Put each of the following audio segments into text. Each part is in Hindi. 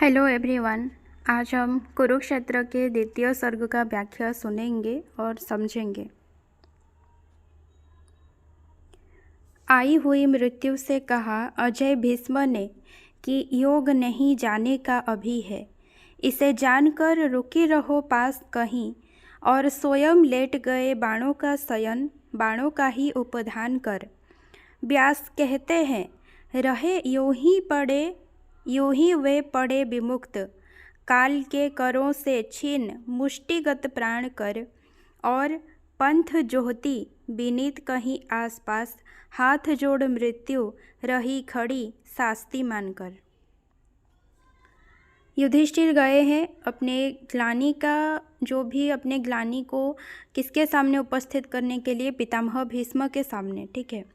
Hello everyone. आज हम कुरुक्षेत्र के द्वितीय सर्ग का व्याख्या सुनेंगे और समझेंगे। आई हुई मृत्यु से कहा अजय भीष्म ने कि योग नहीं जाने का अभी है। इसे जानकर रुकी रहो पास कहीं और स्वयं लेट गए बाणों का शयन, बाणों का ही उपधान कर। व्यास कहते हैं रहे यूं ही वे पड़े विमुक्त, काल के करों से छीन मुष्टिगत प्राण कर। और पंथ जोहती विनीत कहीं आसपास, हाथ जोड़ मृत्यु रही खड़ी शास्ति मानकर। युधिष्ठिर गए हैं अपने ग्लानि का अपने ग्लानि को किसके सामने उपस्थित करने के लिए, पितामह भीष्म के सामने। ठीक है,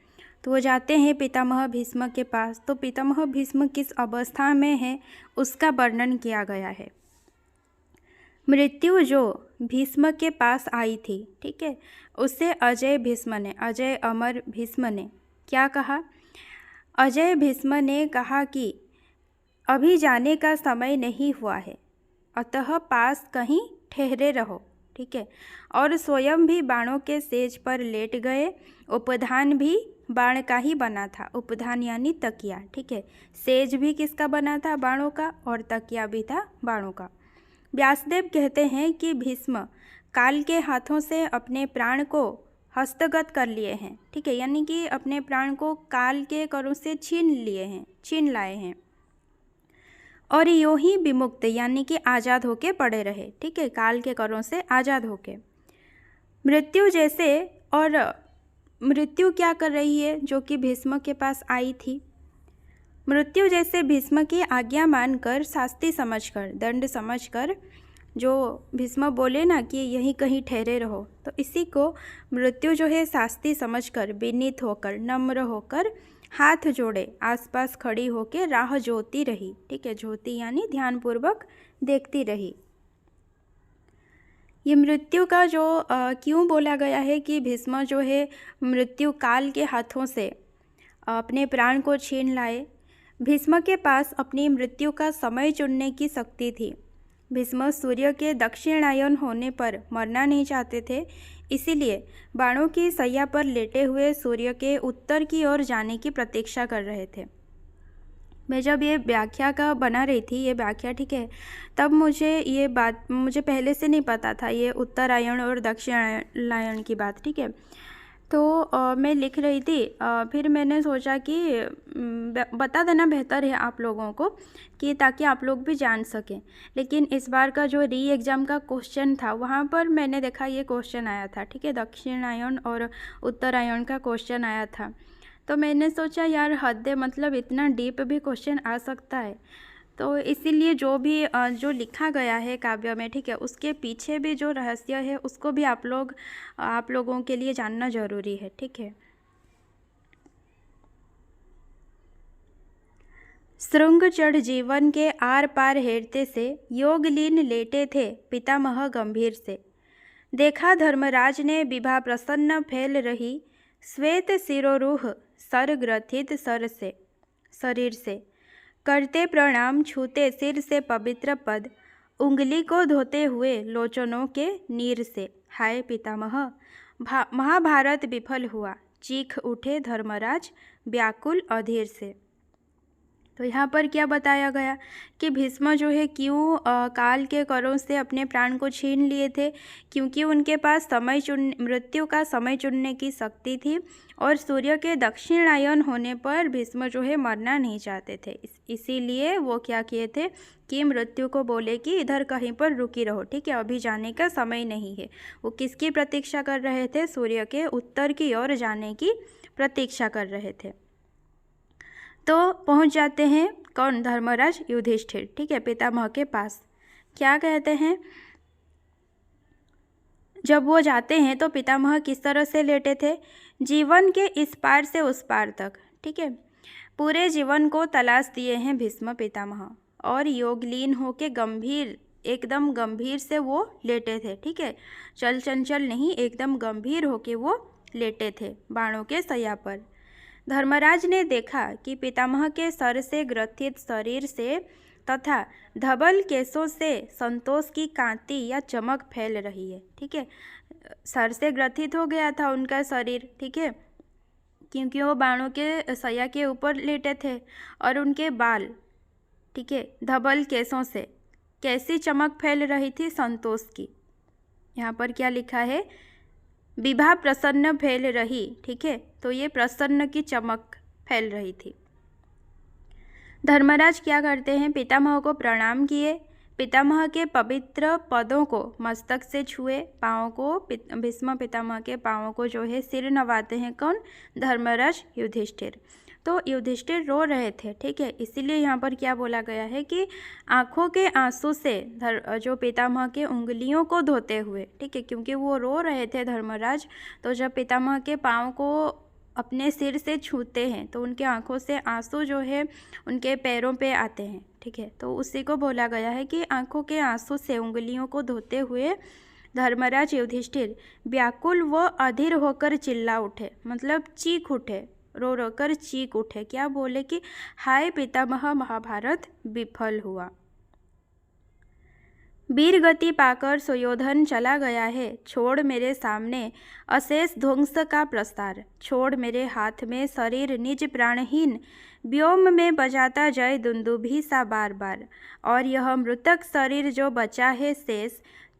तो वो जाते हैं पितामह भीष्म के पास। तो पितामह भीष्म किस अवस्था में है उसका वर्णन किया गया है। मृत्यु जो भीष्म के पास आई थी, ठीक है, उससे अजय अमर भीष्म ने क्या कहा। अजय भीष्म ने कहा कि अभी जाने का समय नहीं हुआ है, अतः पास कहीं ठहरे रहो। ठीक है, और स्वयं भी बाणों के सेज पर लेट गए। उपधान भी बाण का ही बना था, उपधान यानी तकिया। ठीक है, सेज भी किसका बना था, बाणों का, और तकिया भी था बाणों का। व्यासदेव कहते हैं कि भीष्म काल के हाथों से अपने प्राण को हस्तगत कर लिए हैं। ठीक है, यानी कि अपने प्राण को काल के करों से छीन लाए हैं, और यूं ही विमुक्त यानी कि आज़ाद होके पड़े रहे। ठीक है, काल के करों से आज़ाद होके। मृत्यु क्या कर रही है, जो कि भीष्म के पास आई थी। मृत्यु जैसे भीष्म की आज्ञा मानकर, शास्ति समझकर, दंड समझकर, जो भीष्म बोले ना कि यहीं कहीं ठहरे रहो, तो इसी को मृत्यु जो है शास्ति समझकर, विनीत होकर, नम्र होकर, हाथ जोड़े आसपास खड़ी होकर राह जोती रही। ठीक है, जोती यानी ध्यानपूर्वक देखती रही। ये मृत्यु का जो क्यों बोला गया है कि भीष्म जो है मृत्यु काल के हाथों से अपने प्राण को छीन लाए। भीष्म के पास अपनी मृत्यु का समय चुनने की शक्ति थी। भीष्म सूर्य के दक्षिणायन होने पर मरना नहीं चाहते थे, इसीलिए बाणों की सैया पर लेटे हुए सूर्य के उत्तर की ओर जाने की प्रतीक्षा कर रहे थे। मैं जब ये व्याख्या का बना रही थी, ये व्याख्या, ठीक है, तब मुझे पहले से नहीं पता था ये उत्तरायण और दक्षिणायन की बात। ठीक है, तो मैं लिख रही थी, फिर मैंने सोचा कि बता देना बेहतर है आप लोगों को, कि ताकि आप लोग भी जान सकें। लेकिन इस बार का जो री एग्ज़ाम का क्वेश्चन था, वहाँ पर मैंने देखा ये क्वेश्चन आया था। ठीक है, दक्षिणायन और उत्तरायण का क्वेश्चन आया था, तो मैंने सोचा यार हद है, मतलब इतना डीप भी क्वेश्चन आ सकता है। तो इसीलिए जो लिखा गया है काव्य में, ठीक है, उसके पीछे भी जो रहस्य है उसको भी आप लोगों के लिए जानना जरूरी है। ठीक है, श्रृंग चढ़ जीवन के आर पार हेरते से, योगलीन लेटे थे पितामह गंभीर से। देखा धर्मराज ने विभा प्रसन्न फैल रही, श्वेत सिरोरूह सर ग्रथित शरीर से। करते प्रणाम छूते सिर से पवित्र पद, उंगली को धोते हुए लोचनों के नीर से। हाय पितामह, महाभारत विफल हुआ, चीख उठे धर्मराज व्याकुल अधीर से। तो यहाँ पर क्या बताया गया कि भीष्म जो है क्यों काल के करों से अपने प्राण को छीन लिए थे, क्योंकि उनके पास मृत्यु का समय चुनने की शक्ति थी, और सूर्य के दक्षिणायन होने पर भीष्म जो है मरना नहीं चाहते थे। इसीलिए वो क्या किए थे कि मृत्यु को बोले कि इधर कहीं पर रुकी रहो। ठीक है, अभी जाने का समय नहीं है। वो किसकी प्रतीक्षा कर रहे थे, सूर्य के उत्तर की ओर जाने की प्रतीक्षा कर रहे थे। तो पहुंच जाते हैं कौन, धर्मराज युधिष्ठिर, ठीक है, पितामह के पास। क्या कहते हैं, जब वो जाते हैं तो पितामह किस तरह से लेटे थे, जीवन के इस पार से उस पार तक। ठीक है, पूरे जीवन को तलाश दिए हैं भीष्म पितामह, और योगलीन होके एकदम गंभीर से वो लेटे थे। ठीक है, चल चंचल नहीं, एकदम गंभीर होके वो लेटे थे बाणों के सैया पर। धर्मराज ने देखा कि पितामह के सर से ग्रथित शरीर से तथा धबल केशों से संतोष की कांति या चमक फैल रही है। ठीक है, सर से ग्रथित हो गया था उनका शरीर, ठीक है, क्योंकि वो बाणों के सैया के ऊपर लेटे थे, और उनके बाल, ठीक है, धबल केशों से कैसी चमक फैल रही थी, संतोष की। यहाँ पर क्या लिखा है, विभा प्रसन्न फैल रही, ठीक है, तो ये प्रसन्न की चमक फैल रही थी। धर्मराज क्या करते हैं, पितामह को प्रणाम किए, पितामह के पवित्र पदों को मस्तक से छुए, पाँवों को, भीष्म पितामह के पाँवों को जो है सिर नवाते हैं। कौन, धर्मराज युधिष्ठिर। तो युधिष्ठिर रो रहे थे, ठीक है, इसीलिए यहाँ पर क्या बोला गया है कि आँखों के आंसू से जो पितामह के उंगलियों को धोते हुए, ठीक है, क्योंकि वो रो रहे थे धर्मराज, तो जब पितामह के पाँव को अपने सिर से छूते हैं तो उनके आँखों से आंसू जो है उनके पैरों पे आते हैं। ठीक है, तो उसी को बोला गया है कि आँखों के आंसू से उंगलियों को धोते हुए धर्मराज युधिष्ठिर व्याकुल व अधीर होकर चिल्ला उठे, मतलब चीख उठे, रो रो कर चीख उठे। क्या बोले कि हाय पितामह, महाभारत विफल हुआ। वीर गति पाकर सुयोधन चला गया है, छोड़ मेरे सामने अशेष ध्वंस का प्रस्तार, छोड़ मेरे हाथ में शरीर निज प्राणहीन, व्योम में बजाता जय दुंदुभी सा बार बार, और यह मृतक शरीर जो बचा है शेष,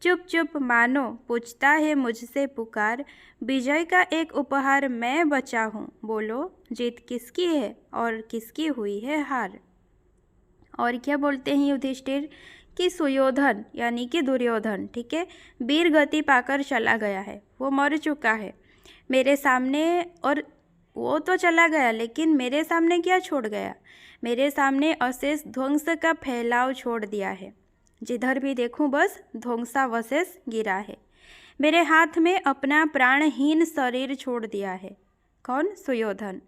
चुप चुप मानो पूछता है मुझसे पुकार, विजय का एक उपहार मैं बचा हूँ, बोलो जीत किसकी है और किसकी हुई है हार। और क्या बोलते हैं युधिष्ठिर कि सुयोधन यानी कि दुर्योधन, ठीक है, वीर गति पाकर चला गया है, वो मर चुका है मेरे सामने, और वो तो चला गया लेकिन मेरे सामने क्या छोड़ गया, मेरे सामने अशेष ध्वंस का फैलाव छोड़ दिया है, जिधर भी देखूं बस ध्वंसावशेष गिरा है, मेरे हाथ में अपना प्राणहीन शरीर छोड़ दिया है। कौन, सुयोधन।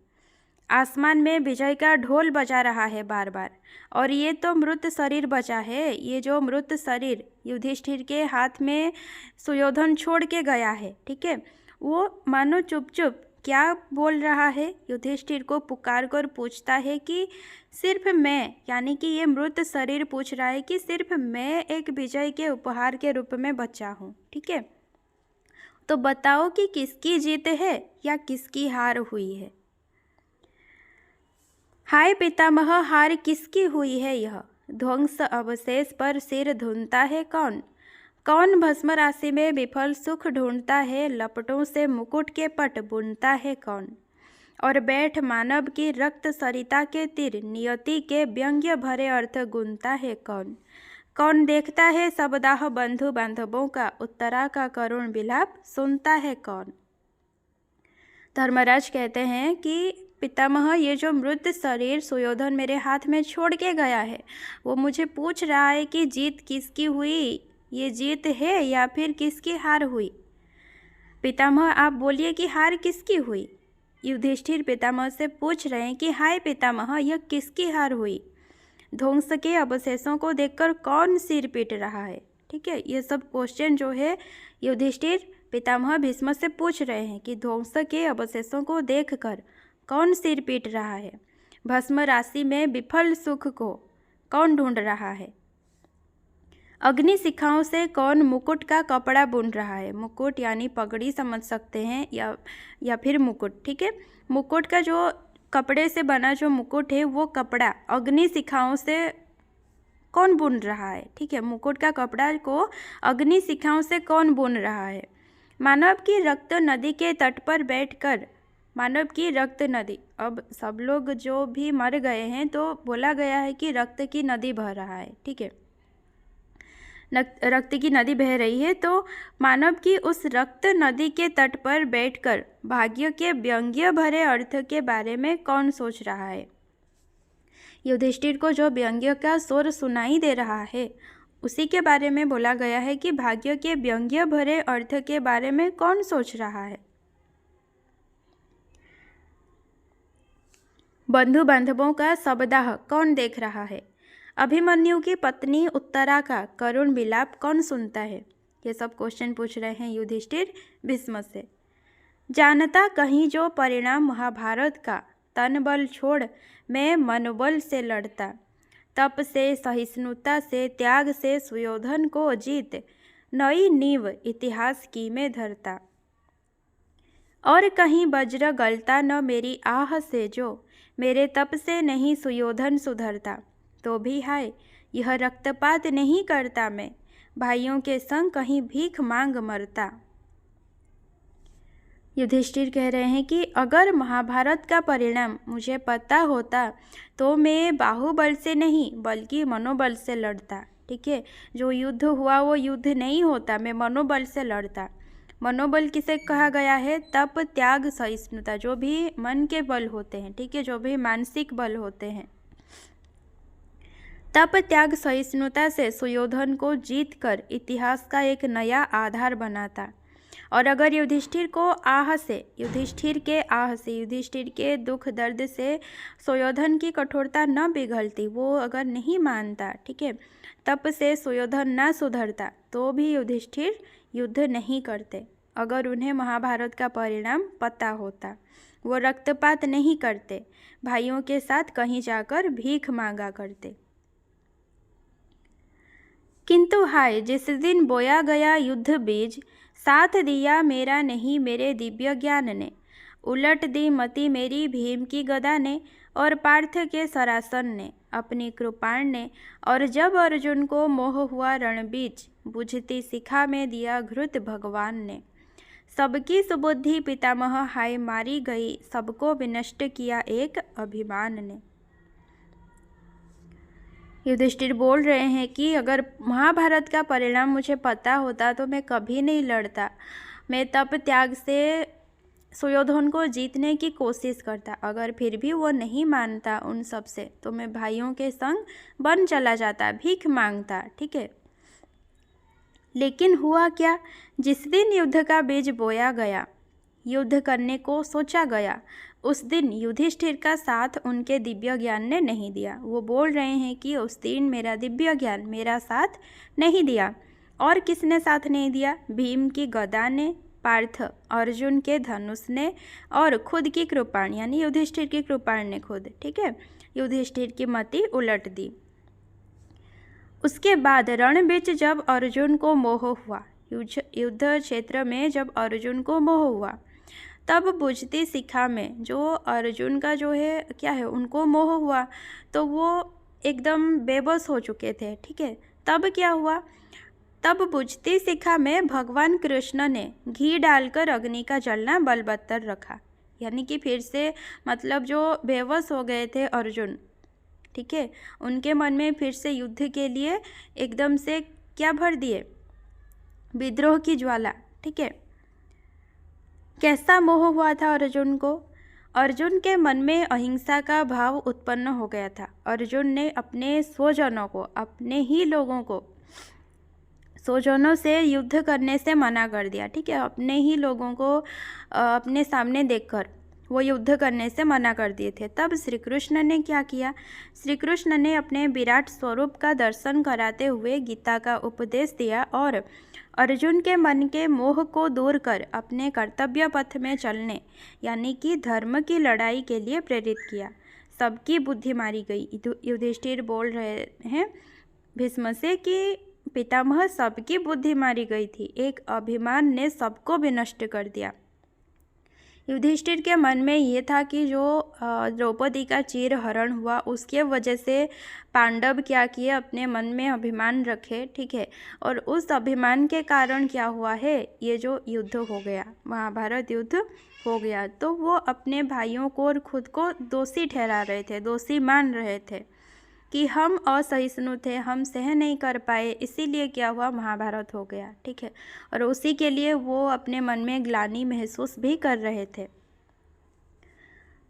आसमान में विजय का ढोल बजा रहा है बार बार, और ये तो मृत शरीर बचा है, ये जो मृत शरीर युधिष्ठिर के हाथ में सुयोधन छोड़ के गया है, ठीक है, वो मानो चुप चुप क्या बोल रहा है, युधिष्ठिर को पुकार कर पूछता है कि सिर्फ मैं, यानी कि ये मृत शरीर पूछ रहा है कि सिर्फ मैं एक विजय के उपहार के रूप में बचा हूँ, ठीक है, तो बताओ कि किसकी जीत है या किसकी हार हुई है। हाय पितामह, हार किसकी हुई है, यह ध्वंस अवशेष पर सिर धुनता है कौन, कौन भस्म राशि में विफल सुख ढूंढता है, लपटों से मुकुट के पट बुनता है कौन, और बैठ मानव की रक्त सरिता के तीर नियति के व्यंग्य भरे अर्थ गुनता है कौन, कौन देखता है सबदाह बंधु बांधवों का उत्तरा का करुण विलाप सुनता है कौन। धर्मराज कहते हैं कि पितामह, ये जो मृत शरीर सुयोधन मेरे हाथ में छोड़ के गया है, वो मुझे पूछ रहा है कि जीत किसकी हुई, ये जीत है या फिर किसकी हार हुई। पितामह आप बोलिए कि हार किसकी हुई। युधिष्ठिर पितामह से पूछ रहे हैं कि हाय पितामह, यह किसकी हार हुई, ध्वंस के अवशेषों को देखकर कौन सिर पीट रहा है। ठीक है, ये सब क्वेश्चन जो है युधिष्ठिर पितामह भीष्म से पूछ रहे हैं कि ध्वंस के अवशेषों को देखकर कौन सिर पीट रहा है, भस्म राशि में विफल सुख को कौन ढूंढ रहा है, अग्नि शिखाओं से कौन मुकुट का कपड़ा बुन रहा है। मुकुट यानी पगड़ी समझ सकते हैं या फिर मुकुट, ठीक है, मुकुट का जो कपड़े से बना जो मुकुट है वो कपड़ा अग्नि शिखाओं से कौन बुन रहा है। ठीक है, मुकुट का कपड़ा को अग्नि शिखाओं से कौन बुन रहा है। मानव की रक्त नदी के तट पर बैठकर, मानव की रक्त नदी, अब सब लोग जो भी मर गए हैं तो बोला गया है कि रक्त की नदी बह रहा है। ठीक है, रक्त की नदी बह रही है, तो मानव की उस रक्त नदी के तट पर बैठकर भाग्य के व्यंग्य भरे अर्थ के बारे में कौन सोच रहा है। युधिष्ठिर को जो व्यंग्य का स्वर सुनाई दे रहा है उसी के बारे में बोला गया है कि भाग्य के व्यंग्य भरे अर्थ के बारे में कौन सोच रहा है। बंधु बांधवों का शबदाह कौन देख रहा है। अभिमन्यु की पत्नी उत्तरा का करुण विलाप कौन सुनता है। ये सब क्वेश्चन पूछ रहे हैं युधिष्ठिर भीष्म से। जानता कहीं जो परिणाम महाभारत का, तन बल छोड़ मैं मनोबल से लड़ता। तप से, सहिष्णुता से, त्याग से सुयोधन को जीत नई नींव इतिहास की में धरता। और कहीं वज्र गलता न मेरी आह से, जो मेरे तप से नहीं सुयोधन सुधरता। तो भी हाय यह रक्तपात नहीं करता मैं, भाइयों के संग कहीं भीख मांग मरता। युधिष्ठिर कह रहे हैं कि अगर महाभारत का परिणाम मुझे पता होता तो मैं बाहुबल से नहीं बल्कि मनोबल से लड़ता। ठीक है, जो युद्ध हुआ वो युद्ध नहीं होता, मैं मनोबल से लड़ता। मनोबल किसे कहा गया है? तप, त्याग, सहिष्णुता, जो भी मन के बल होते हैं, ठीक है, जो भी मानसिक बल होते हैं। तप, त्याग, सहिष्णुता से सुयोधन को जीतकर इतिहास का एक नया आधार बनाता। और अगर युधिष्ठिर के दुख दर्द से सुयोधन की कठोरता न पिघलती, वो अगर नहीं मानता, ठीक है, तप से सुयोधन ना सुधरता, तो भी युधिष्ठिर युद्ध नहीं करते। अगर उन्हें महाभारत का परिणाम पता होता, वो रक्तपात नहीं करते, भाइयों के साथ कहीं जाकर भीख मांगा करते। किंतु हाय जिस दिन बोया गया युद्ध बीज, साथ दिया मेरा नहीं मेरे दिव्य ज्ञान ने, उलट दी मति मेरी भीम की गदा ने और पार्थ के सरासन ने अपनी कृपाण ने। और जब अर्जुन को मोह हुआ रणबीज, बुझती शिखा में दिया घृत भगवान ने। सबकी सुबुद्धि पितामह हाय मारी गई, सबको विनष्ट किया एक अभिमान ने। युधिष्ठिर बोल रहे हैं कि अगर महाभारत का परिणाम मुझे पता होता तो मैं कभी नहीं लड़ता, मैं तप त्याग से सुयोधन को जीतने की कोशिश करता। अगर फिर भी वो नहीं मानता उन सब से, तो मैं भाइयों के संग वन चला जाता, भीख मांगता। ठीक है, लेकिन हुआ क्या? जिस दिन युद्ध का बीज बोया गया, युद्ध करने को सोचा गया, उस दिन युधिष्ठिर का साथ उनके दिव्य ज्ञान ने नहीं दिया। वो बोल रहे हैं कि उस दिन मेरा दिव्य ज्ञान मेरा साथ नहीं दिया। और किसने साथ नहीं दिया? भीम की गदा ने, पार्थ अर्जुन के धनुष ने, और खुद की कृपाण यानी युधिष्ठिर की कृपाण ने खुद, ठीक है, युधिष्ठिर की मति उलट दी। उसके बाद रण बीच जब अर्जुन को मोह हुआ, युद्ध क्षेत्र में जब अर्जुन को मोह हुआ, तब बुझती शिखा में जो अर्जुन का जो है क्या है, उनको मोह हुआ, तो वो एकदम बेबस हो चुके थे। ठीक है, तब क्या हुआ? तब बुझती शिखा में भगवान कृष्ण ने घी डालकर अग्नि का जलना बलवत्तर रखा। यानी कि फिर से मतलब जो बेबस हो गए थे अर्जुन, ठीक है, उनके मन में फिर से युद्ध के लिए एकदम से क्या भर दिए? विद्रोह की ज्वाला। ठीक है, कैसा मोह हुआ था अर्जुन को? अर्जुन के मन में अहिंसा का भाव उत्पन्न हो गया था। अर्जुन ने अपने स्वजनों को, अपने ही लोगों को स्वजनों से युद्ध करने से मना कर दिया। ठीक है, अपने ही लोगों को अपने सामने देखकर वो युद्ध करने से मना कर दिए थे। तब श्री कृष्ण ने क्या किया? श्री कृष्ण ने अपने विराट स्वरूप का दर्शन कराते हुए गीता का उपदेश दिया और अर्जुन के मन के मोह को दूर कर अपने कर्तव्य पथ में चलने यानी कि धर्म की लड़ाई के लिए प्रेरित किया। सबकी बुद्धि मारी गई। युधिष्ठिर बोल रहे हैं भीष्म से कि पितामह सबकी बुद्धि मारी गई थी, एक अभिमान ने सबको भी नष्ट कर दिया। युधिष्ठिर के मन में ये था कि जो द्रौपदी का चीर हरण हुआ उसके वजह से पांडव क्या किए, अपने मन में अभिमान रखे। ठीक है, और उस अभिमान के कारण क्या हुआ है, ये जो युद्ध हो गया, महाभारत युद्ध हो गया, तो वो अपने भाइयों को और खुद को दोषी ठहरा रहे थे, दोषी मान रहे थे कि हम असहिष्णु थे, हम सह नहीं कर पाए, इसीलिए क्या हुआ, महाभारत हो गया। ठीक है, और उसी के लिए वो अपने मन में ग्लानि महसूस भी कर रहे थे।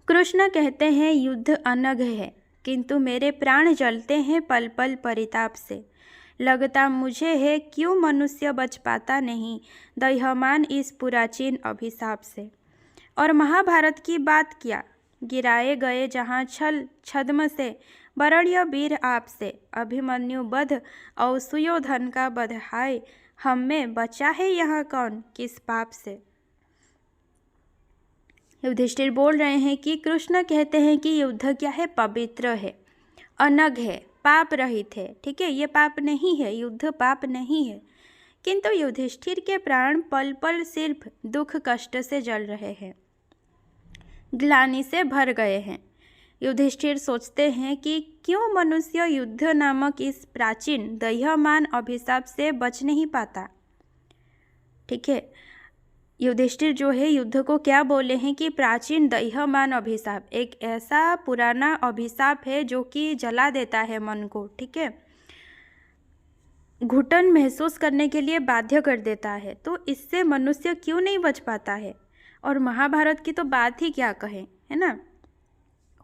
कृष्ण कहते हैं युद्ध अनघ है, किंतु मेरे प्राण जलते हैं पल पल परिताप से। लगता मुझे है क्यों मनुष्य बच पाता नहीं, दह्यमान इस पुराचीन अभिशाप से। और महाभारत की बात क्या, गिराए गए जहाँ छल छद्म से, बरण्य वीर आपसे अभिमन्यु बध और सुयोधन का बध, हाय हम में बचा है यहाँ कौन किस पाप से। युधिष्ठिर बोल रहे हैं कि कृष्ण कहते हैं कि युद्ध क्या है, पवित्र है, अनग है, पाप रहित है। ठीक है, ये पाप नहीं है, युद्ध पाप नहीं है। किंतु युधिष्ठिर के प्राण पल पल सिर्फ दुख कष्ट से जल रहे हैं, ग्लानि से भर गए हैं। युधिष्ठिर सोचते हैं कि क्यों मनुष्य युद्ध नामक इस प्राचीन दह्यमान अभिशाप से बच नहीं पाता। ठीक है, युधिष्ठिर जो है युद्ध को क्या बोले हैं कि प्राचीन दह्यमान अभिशाप, एक ऐसा पुराना अभिशाप है जो कि जला देता है मन को। ठीक है, घुटन महसूस करने के लिए बाध्य कर देता है। तो इससे मनुष्य क्यों नहीं बच पाता है। और महाभारत की तो बात ही क्या कहें, है ना।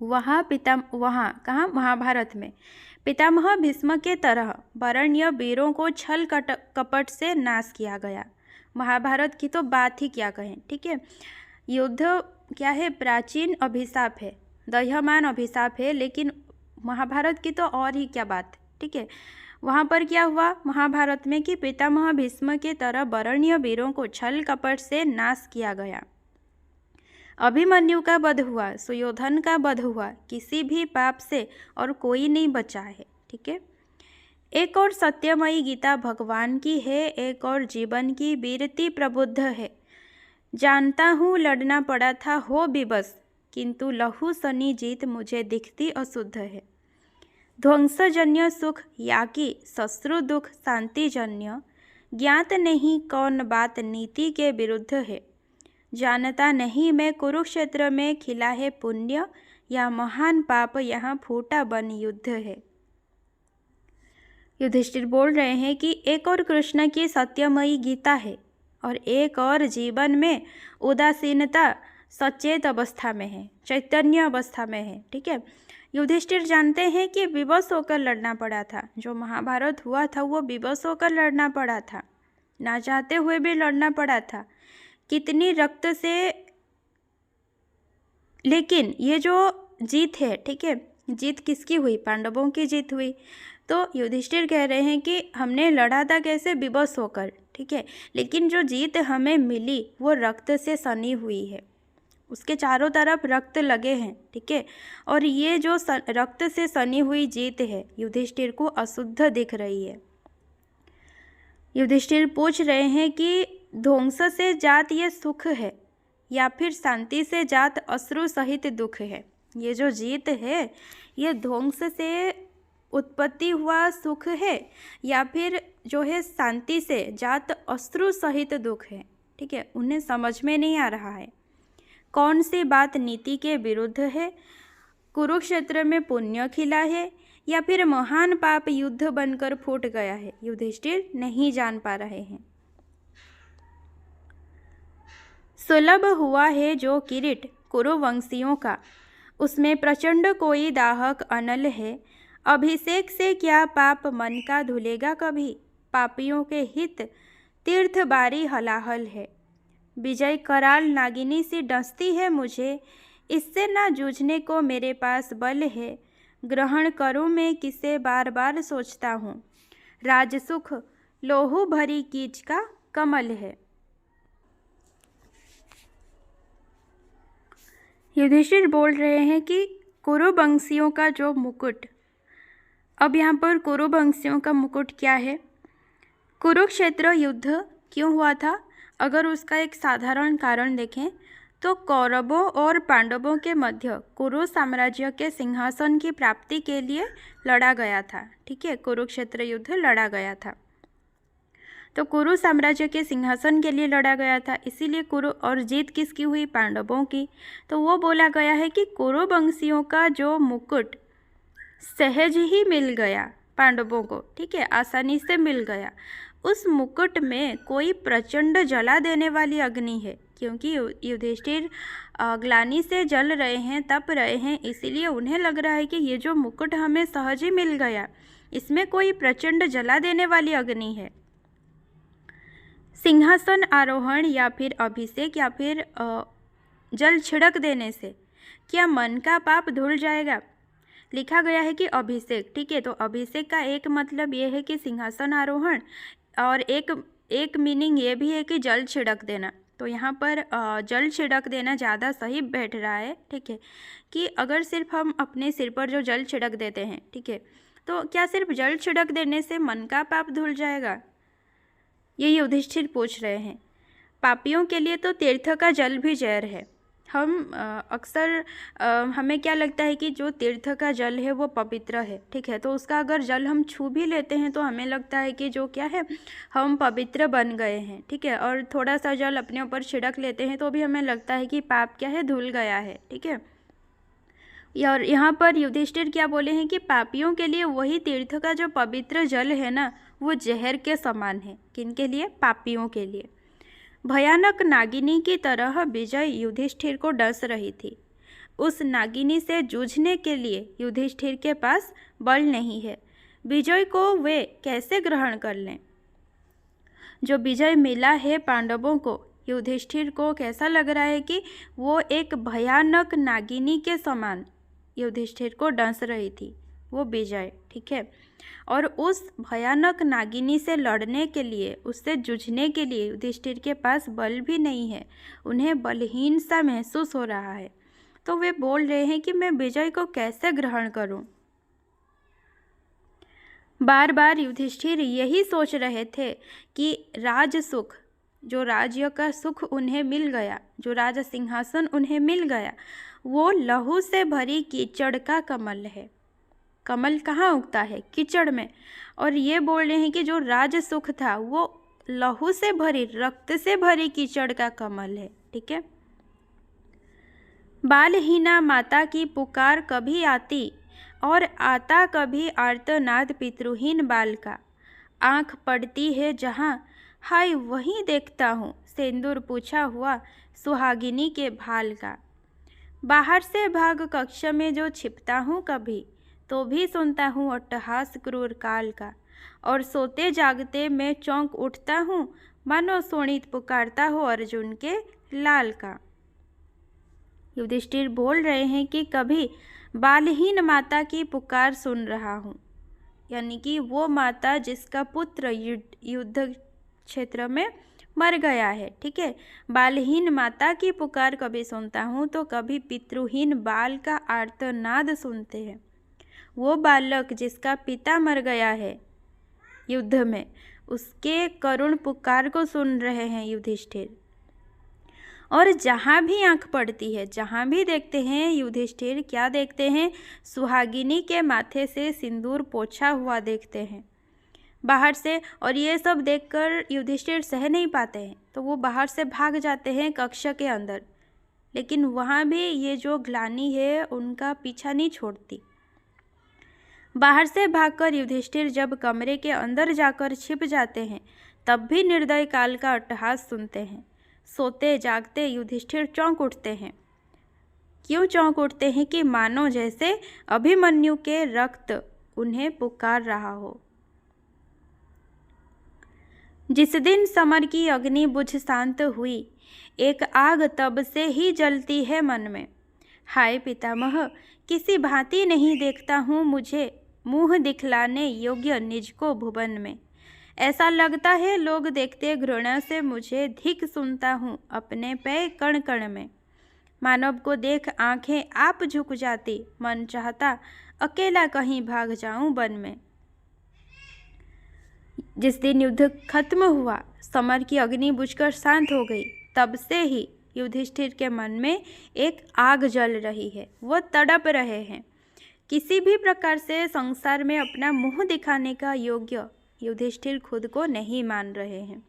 वहाँ कहाँ, महाभारत में पितामह भीष्म के तरह वरण्य वीरों को छल कपट से नाश किया गया। महाभारत की तो बात ही क्या कहें। ठीक है, युद्ध क्या है, प्राचीन अभिशाप है, दह्यमान अभिशाप है, लेकिन महाभारत की तो और ही क्या बात। ठीक है, वहाँ पर क्या हुआ महाभारत में कि पितामह भीष्म के तरह वरण्य वीरों को छल कपट से नाश किया गया। अभिमन्यु का वध हुआ, सुयोधन का वध हुआ, किसी भी पाप से और कोई नहीं बचा है। ठीक है, एक और सत्यमयी गीता भगवान की है, एक और जीवन की वीरति प्रबुद्ध है। जानता हूँ लड़ना पड़ा था हो विवश, किंतु लहू सनी जीत मुझे दिखती अशुद्ध है। ध्वंसजन्य सुख या कि शत्रु दुख शांतिजन्य, ज्ञात नहीं कौन बात नीति के विरुद्ध है। जानता नहीं मैं कुरुक्षेत्र में खिला है पुण्य, या महान पाप यहाँ फूटा बन युद्ध है। युधिष्ठिर बोल रहे हैं कि एक और कृष्ण की सत्यमयी गीता है और एक और जीवन में उदासीनता सचेत अवस्था में है, चैतन्य अवस्था में है। ठीक है, युधिष्ठिर जानते हैं कि विवश होकर लड़ना पड़ा था। जो महाभारत हुआ था वो विवश होकर लड़ना पड़ा था, ना चाहते हुए भी लड़ना पड़ा था, कितनी रक्त से। लेकिन ये जो जीत है, ठीक है, जीत किसकी हुई, पांडवों की जीत हुई। तो युधिष्ठिर कह रहे हैं कि हमने लड़ा था कैसे, विवश होकर। ठीक है, लेकिन जो जीत हमें मिली वो रक्त से सनी हुई है, उसके चारों तरफ रक्त लगे हैं। ठीक है, और ये जो रक्त से सनी हुई जीत है युधिष्ठिर को अशुद्ध दिख रही है। युधिष्ठिर पूछ रहे हैं कि ध्वंस से जात ये सुख है या फिर शांति से जात अश्रु सहित दुख है। ये जो जीत है ये ध्वंस से उत्पत्ति हुआ सुख है या फिर जो है शांति से जात अश्रु सहित दुख है। ठीक है, उन्हें समझ में नहीं आ रहा है कौन सी बात नीति के विरुद्ध है। कुरुक्षेत्र में पुण्य खिला है या फिर महान पाप युद्ध बनकर फूट गया है, युधिष्ठिर नहीं जान पा रहे हैं। सुलभ हुआ है जो किरीट कुरुवंशियों का, उसमें प्रचंड कोई दाहक अनल है। अभिषेक से क्या पाप मन का धुलेगा कभी, पापियों के हित तीर्थ बारी हलाहल है। विजय कराल नागिनी सी डसती है मुझे, इससे ना जूझने को मेरे पास बल है। ग्रहण करूं मैं किसे बार बार सोचता हूँ, राजसुख लोहू भरी कीच का कमल है। युधिष्ठिर बोल रहे हैं कि कुरुवंशियों का जो मुकुट, अब यहाँ पर कुरुवंशियों का मुकुट क्या है। कुरुक्षेत्र युद्ध क्यों हुआ था, अगर उसका एक साधारण कारण देखें तो कौरवों और पांडवों के मध्य कुरु साम्राज्य के सिंहासन की प्राप्ति के लिए लड़ा गया था। ठीक है, कुरुक्षेत्र युद्ध लड़ा गया था, तो कुरु साम्राज्य के सिंहासन के लिए लड़ा गया था, इसीलिए कुरु, और जीत किसकी हुई, पांडवों की। तो वो बोला गया है कि कुरुवंशियों का जो मुकुट सहज ही मिल गया पांडवों को। ठीक है, आसानी से मिल गया। उस मुकुट में कोई प्रचंड जला देने वाली अग्नि है, क्योंकि युधिष्ठिर ग्लानि से जल रहे हैं, तप रहे हैं, इसीलिए उन्हें लग रहा है कि ये जो मुकुट हमें सहज ही मिल गया, इसमें कोई प्रचंड जला देने वाली अग्नि है। सिंहासन आरोहण या फिर अभिषेक या फिर जल छिड़क देने से क्या मन का पाप धुल जाएगा। लिखा गया है कि अभिषेक। ठीक है, तो अभिषेक का एक मतलब ये है कि सिंहासन आरोहण, और एक मीनिंग ये भी है कि जल छिड़क देना। तो यहाँ पर जल छिड़क देना ज़्यादा सही बैठ रहा है, ठीक है, कि अगर सिर्फ हम अपने सिर पर जो जल छिड़क देते हैं, ठीक है, तो क्या सिर्फ जल छिड़क देने से मन का पाप धुल जाएगा? ये युधिष्ठिर पूछ रहे हैं। पापियों के लिए तो तीर्थ का जल भी जहर है। हम अक्सर हमें क्या लगता है कि जो तीर्थ का जल है वो पवित्र है, ठीक है, तो उसका अगर जल हम छू भी लेते हैं तो हमें लगता है कि जो क्या है, हम पवित्र बन गए हैं, ठीक है, और थोड़ा सा जल अपने ऊपर छिड़क लेते हैं तो भी हमें लगता है कि पाप क्या है, धुल गया है, ठीक है। और यहाँ पर युधिष्ठिर क्या बोले हैं कि पापियों के लिए वही तीर्थ का जो पवित्र जल है ना, वो जहर के समान है। किनके लिए? पापियों के लिए। भयानक नागिनी की तरह विजय युधिष्ठिर को डस रही थी। उस नागिनी से जूझने के लिए युधिष्ठिर के पास बल नहीं है। विजय को वे कैसे ग्रहण कर लें? जो विजय मिला है पांडवों को, युधिष्ठिर को कैसा लग रहा है कि वो एक भयानक नागिनी के समान युधिष्ठिर को डस रही थी, वो विजय, ठीक है। और उस भयानक नागिनी से लड़ने के लिए, उससे जूझने के लिए युधिष्ठिर के पास बल भी नहीं है। उन्हें बलहीन सा महसूस हो रहा है। तो वे बोल रहे हैं कि मैं विजय को कैसे ग्रहण करूं। बार बार युधिष्ठिर यही सोच रहे थे कि राज सुख, जो राज्य का सुख उन्हें मिल गया, जो राज सिंहासन उन्हें मिल गया, वो लहू से भरी कीचड़ का कमल है। कमल कहाँ उगता है? कीचड़ में। और ये बोल रहे हैं कि जो राज सुख था वो लहू से भरी, रक्त से भरी कीचड़ का कमल है, ठीक है। बालहीना माता की पुकार कभी आती और आता कभी आर्तनाद पितृहीन बाल का। आँख पड़ती है जहाँ, हाय वहीं देखता हूँ सिंदूर पूछा हुआ सुहागिनी के भाल का। बाहर से भाग कक्ष में जो छिपता हूँ कभी, तो भी सुनता हूँ अट्टहास क्रूर काल का। और सोते जागते मैं चौंक उठता हूँ, मानो सोनित पुकारता हो अर्जुन के लाल का। युधिष्ठिर बोल रहे हैं कि कभी बालहीन माता की पुकार सुन रहा हूँ, यानी कि वो माता जिसका पुत्र युद्ध क्षेत्र में मर गया है, ठीक है। बालहीन माता की पुकार कभी सुनता हूँ तो कभी पितृहीन बाल का आर्तनाद सुनते हैं। वो बालक जिसका पिता मर गया है युद्ध में, उसके करुण पुकार को सुन रहे हैं युधिष्ठिर। और जहाँ भी आंख पड़ती है, जहाँ भी देखते हैं युधिष्ठिर, क्या देखते हैं? सुहागिनी के माथे से सिंदूर पोछा हुआ देखते हैं बाहर से। और ये सब देखकर युधिष्ठिर सह नहीं पाते हैं, तो वो बाहर से भाग जाते हैं कक्ष के अंदर। लेकिन वहाँ भी ये जो ग्लानि है उनका पीछा नहीं छोड़ती। बाहर से भागकर युधिष्ठिर जब कमरे के अंदर जाकर छिप जाते हैं, तब भी निर्दय काल का अट्टहास सुनते हैं। सोते जागते युधिष्ठिर चौंक उठते हैं। क्यों चौंक उठते हैं? कि मानो जैसे अभिमन्यु के रक्त उन्हें पुकार रहा हो। जिस दिन समर की अग्नि बुझ शांत हुई, एक आग तब से ही जलती है मन में। हाय पितामह, किसी भांति नहीं देखता हूँ मुझे मुँह दिखलाने योग्य निज को भुवन में। ऐसा लगता है लोग देखते घृणा से मुझे, धिक सुनता हूँ अपने पे कण कण में। मानव को देख आंखें आप झुक जाती, मन चाहता अकेला कहीं भाग जाऊं वन में। जिस दिन युद्ध खत्म हुआ, समर की अग्नि बुझकर शांत हो गई, तब से ही युधिष्ठिर के मन में एक आग जल रही है। वो तड़प रहे हैं। किसी भी प्रकार से संसार में अपना मुंह दिखाने का योग्य युधिष्ठिर खुद को नहीं मान रहे हैं।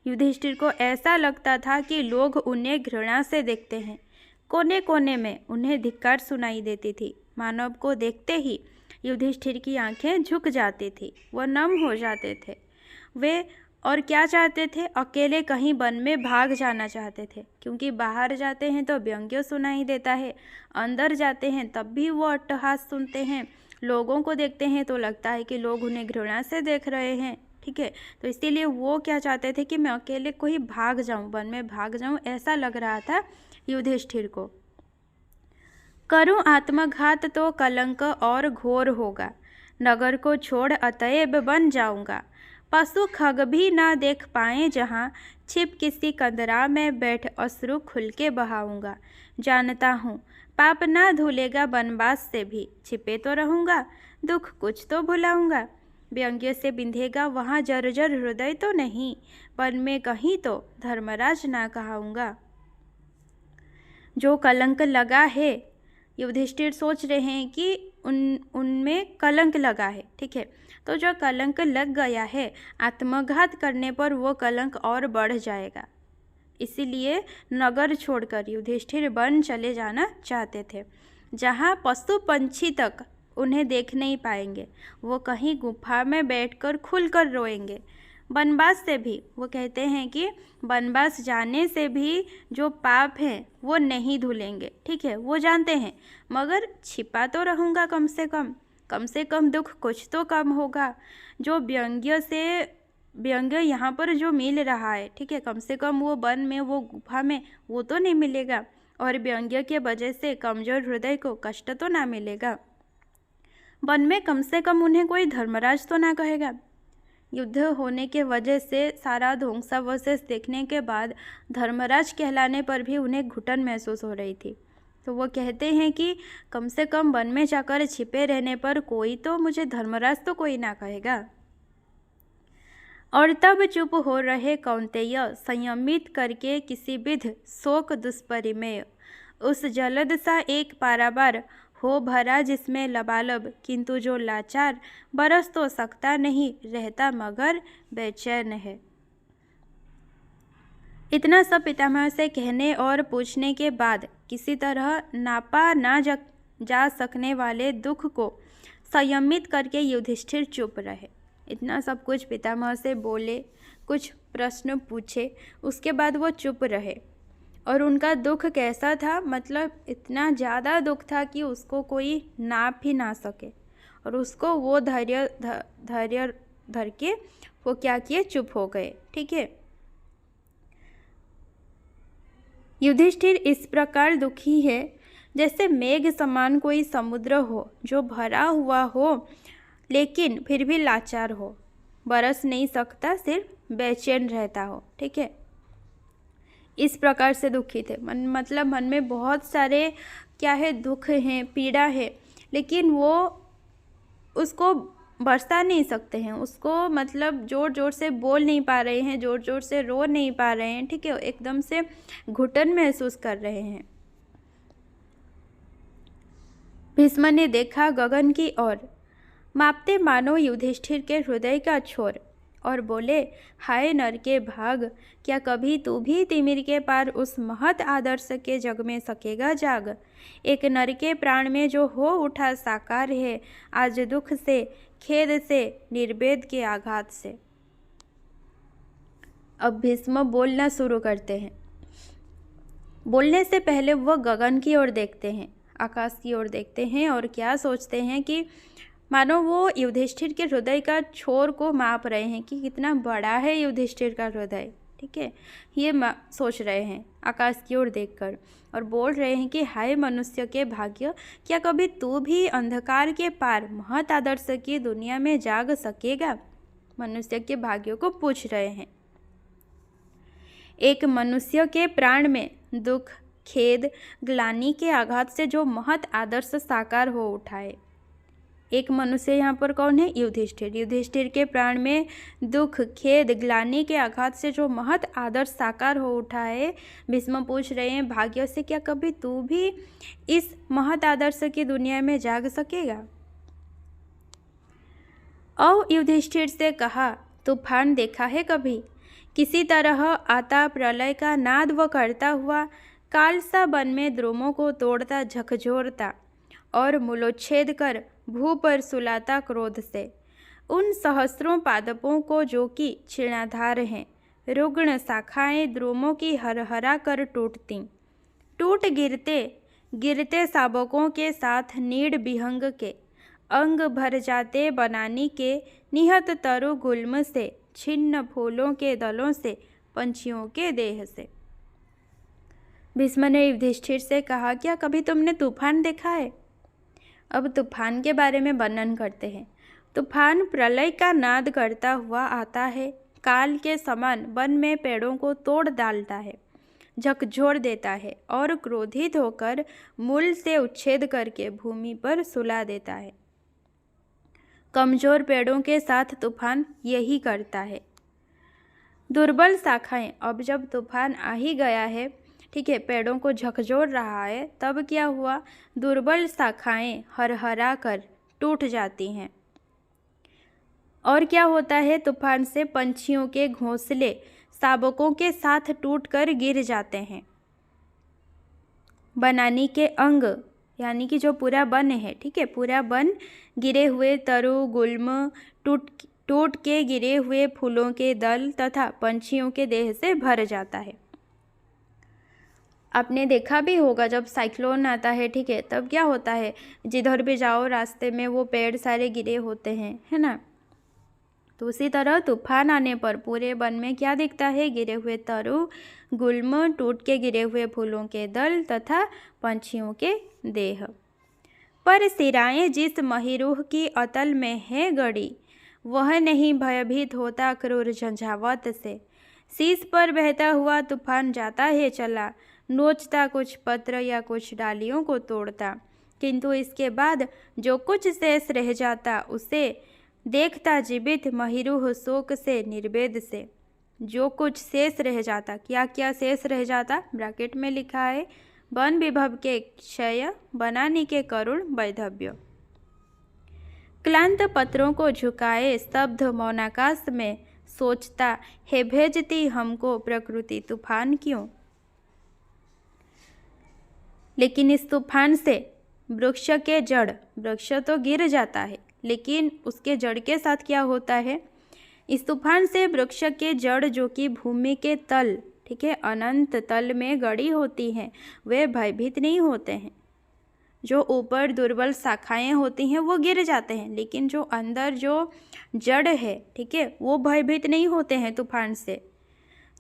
युधिष्ठिर को ऐसा लगता था कि लोग उन्हें घृणा से देखते हैं। कोने कोने में उन्हें धिक्कार सुनाई देती थी। मानव को देखते ही युधिष्ठिर की आंखें झुक जाती थी, वह नम हो जाते थे। वे और क्या चाहते थे? अकेले कहीं वन में भाग जाना चाहते थे, क्योंकि बाहर जाते हैं तो व्यंग्य सुनाई देता है, अंदर जाते हैं तब भी वो अट्टहास सुनते हैं। लोगों को देखते हैं तो लगता है कि लोग उन्हें घृणा से देख रहे हैं, ठीक है। तो इसीलिए वो क्या चाहते थे कि मैं अकेले कोई भाग जाऊं, वन में भाग जाऊं, ऐसा लग रहा था युधिष्ठिर को। करूं आत्मघात तो कलंक और घोर होगा, नगर को छोड़ अतएव बन जाऊंगा। पशु खग भी ना देख पाए जहाँ, छिप किसी कंदरा में बैठ अश्रु खुल के बहाऊंगा। जानता हूँ पाप ना धुलेगा बनवास से भी, छिपे तो रहूँगा, दुख कुछ तो भुलाऊंगा। व्यंग्य से बिंधेगा वहाँ जर्जर हृदय तो नहीं, वन में कहीं तो धर्मराज ना कहाऊंगा। जो कलंक लगा है, युधिष्ठिर सोच रहे हैं कि उनमें कलंक लगा है, ठीक है। तो जो कलंक लग गया है, आत्मघात करने पर वो कलंक और बढ़ जाएगा। इसीलिए नगर छोड़कर युधिष्ठिर वन चले जाना चाहते थे, जहाँ पशु पंछी तक उन्हें देख नहीं पाएंगे। वो कहीं गुफा में बैठकर खुलकर रोएंगे। बनवास से भी, वो कहते हैं कि बनवास जाने से भी जो पाप हैं वो नहीं धुलेंगे, ठीक है, वो जानते हैं, मगर छिपा तो रहूँगा, कम से कम दुख कुछ तो कम होगा। जो व्यंग्य यहाँ पर जो मिल रहा है, ठीक है, कम से कम वो वन में, वो गुफा में वो तो नहीं मिलेगा, और व्यंग्य के वजह से कमजोर हृदय को कष्ट तो ना मिलेगा। वन में कम से कम उन्हें कोई धर्मराज तो ना कहेगा। युद्ध होने के वजह से सारा ध्वंसावशेष देखने के बाद धर्मराज कहलाने पर भी उन्हें घुटन महसूस हो रही थी। तो वो कहते हैं कि कम से कम वन में जाकर छिपे रहने पर कोई तो मुझे धर्मराज तो कोई ना कहेगा। और तब चुप हो रहे कौन्तेय, संयमित करके किसी विध शोक दुष्परिमेय, उस जलद सा एक पारावार हो भरा जिसमें लबालब, किंतु जो लाचार बरस तो सकता नहीं, रहता मगर बेचैन है। इतना सब पितामह से कहने और पूछने के बाद किसी तरह नापा ना जा सकने वाले दुख को संयमित करके युधिष्ठिर चुप रहे। इतना सब कुछ पितामह से बोले, कुछ प्रश्न पूछे, उसके बाद वो चुप रहे। और उनका दुख कैसा था, मतलब इतना ज़्यादा दुख था कि उसको कोई नाप ही ना सके, और उसको वो धैर्य धर के वो क्या किए, चुप हो गए, ठीक है। युधिष्ठिर इस प्रकार दुखी है जैसे मेघ समान कोई समुद्र हो जो भरा हुआ हो लेकिन फिर भी लाचार हो, बरस नहीं सकता, सिर्फ बेचैन रहता हो, ठीक है। इस प्रकार से दुखी थे, मतलब मन में बहुत सारे क्या है, दुख हैं, पीड़ा है, लेकिन वो उसको बरसा नहीं सकते हैं, उसको मतलब जोर जोर से बोल नहीं पा रहे हैं, जोर जोर से रो नहीं पा रहे हैं, ठीक है, एकदम से घुटन महसूस कर रहे हैं। भीष्म ने देखा गगन की ओर, मापते मानो युधिष्ठिर के हृदय का छोर, और बोले, हाय नर के भाग, क्या कभी तू भी तिमिर के पार उस महत आदर्श के जग में सकेगा जाग। एक नर के प्राण में जो हो उठा साकार है, आज दुख से, खेद से, निर्वेद के आघात से। अब भीष्म बोलना शुरू करते हैं। बोलने से पहले वह गगन की ओर देखते हैं, आकाश की ओर देखते हैं, और क्या सोचते हैं कि मानो वो युधिष्ठिर के हृदय का छोर को माप रहे हैं कि कितना बड़ा है युधिष्ठिर का हृदय, ठीक है, ये सोच रहे हैं आकाश की ओर देखकर, और बोल रहे हैं कि हाय मनुष्य के भाग्य, क्या कभी तू भी अंधकार के पार महत आदर्श की दुनिया में जाग सकेगा। मनुष्य के भाग्य को पूछ रहे हैं। एक मनुष्य के प्राण में दुख, खेद, ग्लानि के आघात से जो महत आदर्श साकार हो उठा है। एक मनुष्य यहाँ पर कौन है, युधिष्ठिर। युधिष्ठिर के प्राण में दुख, खेद, ग्लानि के आघात से जो महत आदर्श साकार हो उठा है। भीष्म पूछ रहे हैं, भाग्य से क्या कभी तू भी इस महत आदर्श की दुनिया में जाग सकेगा। और युधिष्ठिर से कहा, तूफान देखा है कभी, किसी तरह आता प्रलय का नाद व करता हुआ, काल सा वन में द्रोमों को तोड़ता झकझोरता, और मूलोच्छेद कर भू पर सुलाता क्रोध से, उन सहस्रों पादपों को जो कि क्षीणाधार हैं, रुग्ण शाखाएं द्रोमों की हरहरा कर टूटती, टूट गिरते गिरते शावकों के साथ नीड़ विहंग के, अंग भर जाते बनानी के निहत तरु गुल्म से, छिन्न फूलों के दलों से, पंछियों के देह से। भीष्म ने युधिष्ठिर से कहा, क्या कभी तुमने तूफान देखा है। अब तूफान के बारे में वर्णन करते हैं। तूफान प्रलय का नाद करता हुआ आता है, काल के समान वन में पेड़ों को तोड़ डालता है, झकझोर देता है और क्रोधित होकर मूल से उच्छेद करके भूमि पर सुला देता है। कमजोर पेड़ों के साथ तूफान यही करता है। दुर्बल शाखाएं, अब जब तूफान आ ही गया है, ठीक है, पेड़ों को झकझोर रहा है, तब क्या हुआ, दुर्बल शाखाएं हरहरा कर टूट जाती हैं। और क्या होता है, तूफान से पंछियों के घोंसले शाबकों के साथ टूटकर गिर जाते हैं। बनानी के अंग यानी कि जो पूरा वन है, ठीक है, पूरा वन गिरे हुए तरु गुल्म टूट के गिरे हुए फूलों के दल तथा पंछियों के देह से भर जाता है। आपने देखा भी होगा जब साइक्लोन आता है, ठीक है, तब क्या होता है, जिधर भी जाओ रास्ते में वो पेड़ सारे गिरे होते हैं, है ना। तो उसी तरह तूफान आने पर पूरे वन में क्या दिखता है, गिरे हुए तरु गुल्म, टूट के गिरे हुए फूलों के दल तथा पंछियों के देह। पर सिराएं जिस महिरूह की अतल में है गड़ी, वह नहीं भयभीत होता क्रूर झंझावत से। शीश पर बहता हुआ तूफान जाता है चला, नोचता कुछ पत्र या कुछ डालियों को तोड़ता, किंतु इसके बाद जो कुछ शेष रह जाता उसे देखता जीवित महिरूह शोक से निर्वेद से। जो कुछ शेष रह जाता, क्या क्या शेष रह जाता, ब्रैकेट में लिखा है, वन विभव के क्षय, बनानी के करुण वैधव्य। क्लांत पत्रों को झुकाए स्तब्ध मौनाकाश में सोचता, हे भेजती हमको प्रकृति तूफान क्यों। लेकिन इस तूफान से वृक्ष के जड़, वृक्ष तो गिर जाता है, लेकिन उसके जड़ के साथ क्या होता है, इस तूफान से वृक्ष के जड़ जो कि भूमि के तल, ठीक है, अनंत तल में गड़ी होती हैं, वे भयभीत नहीं होते हैं। जो ऊपर दुर्बल शाखाएं होती हैं वो गिर जाते हैं, लेकिन जो अंदर जो जड़ है, ठीक है, वो भयभीत नहीं होते हैं तूफान से।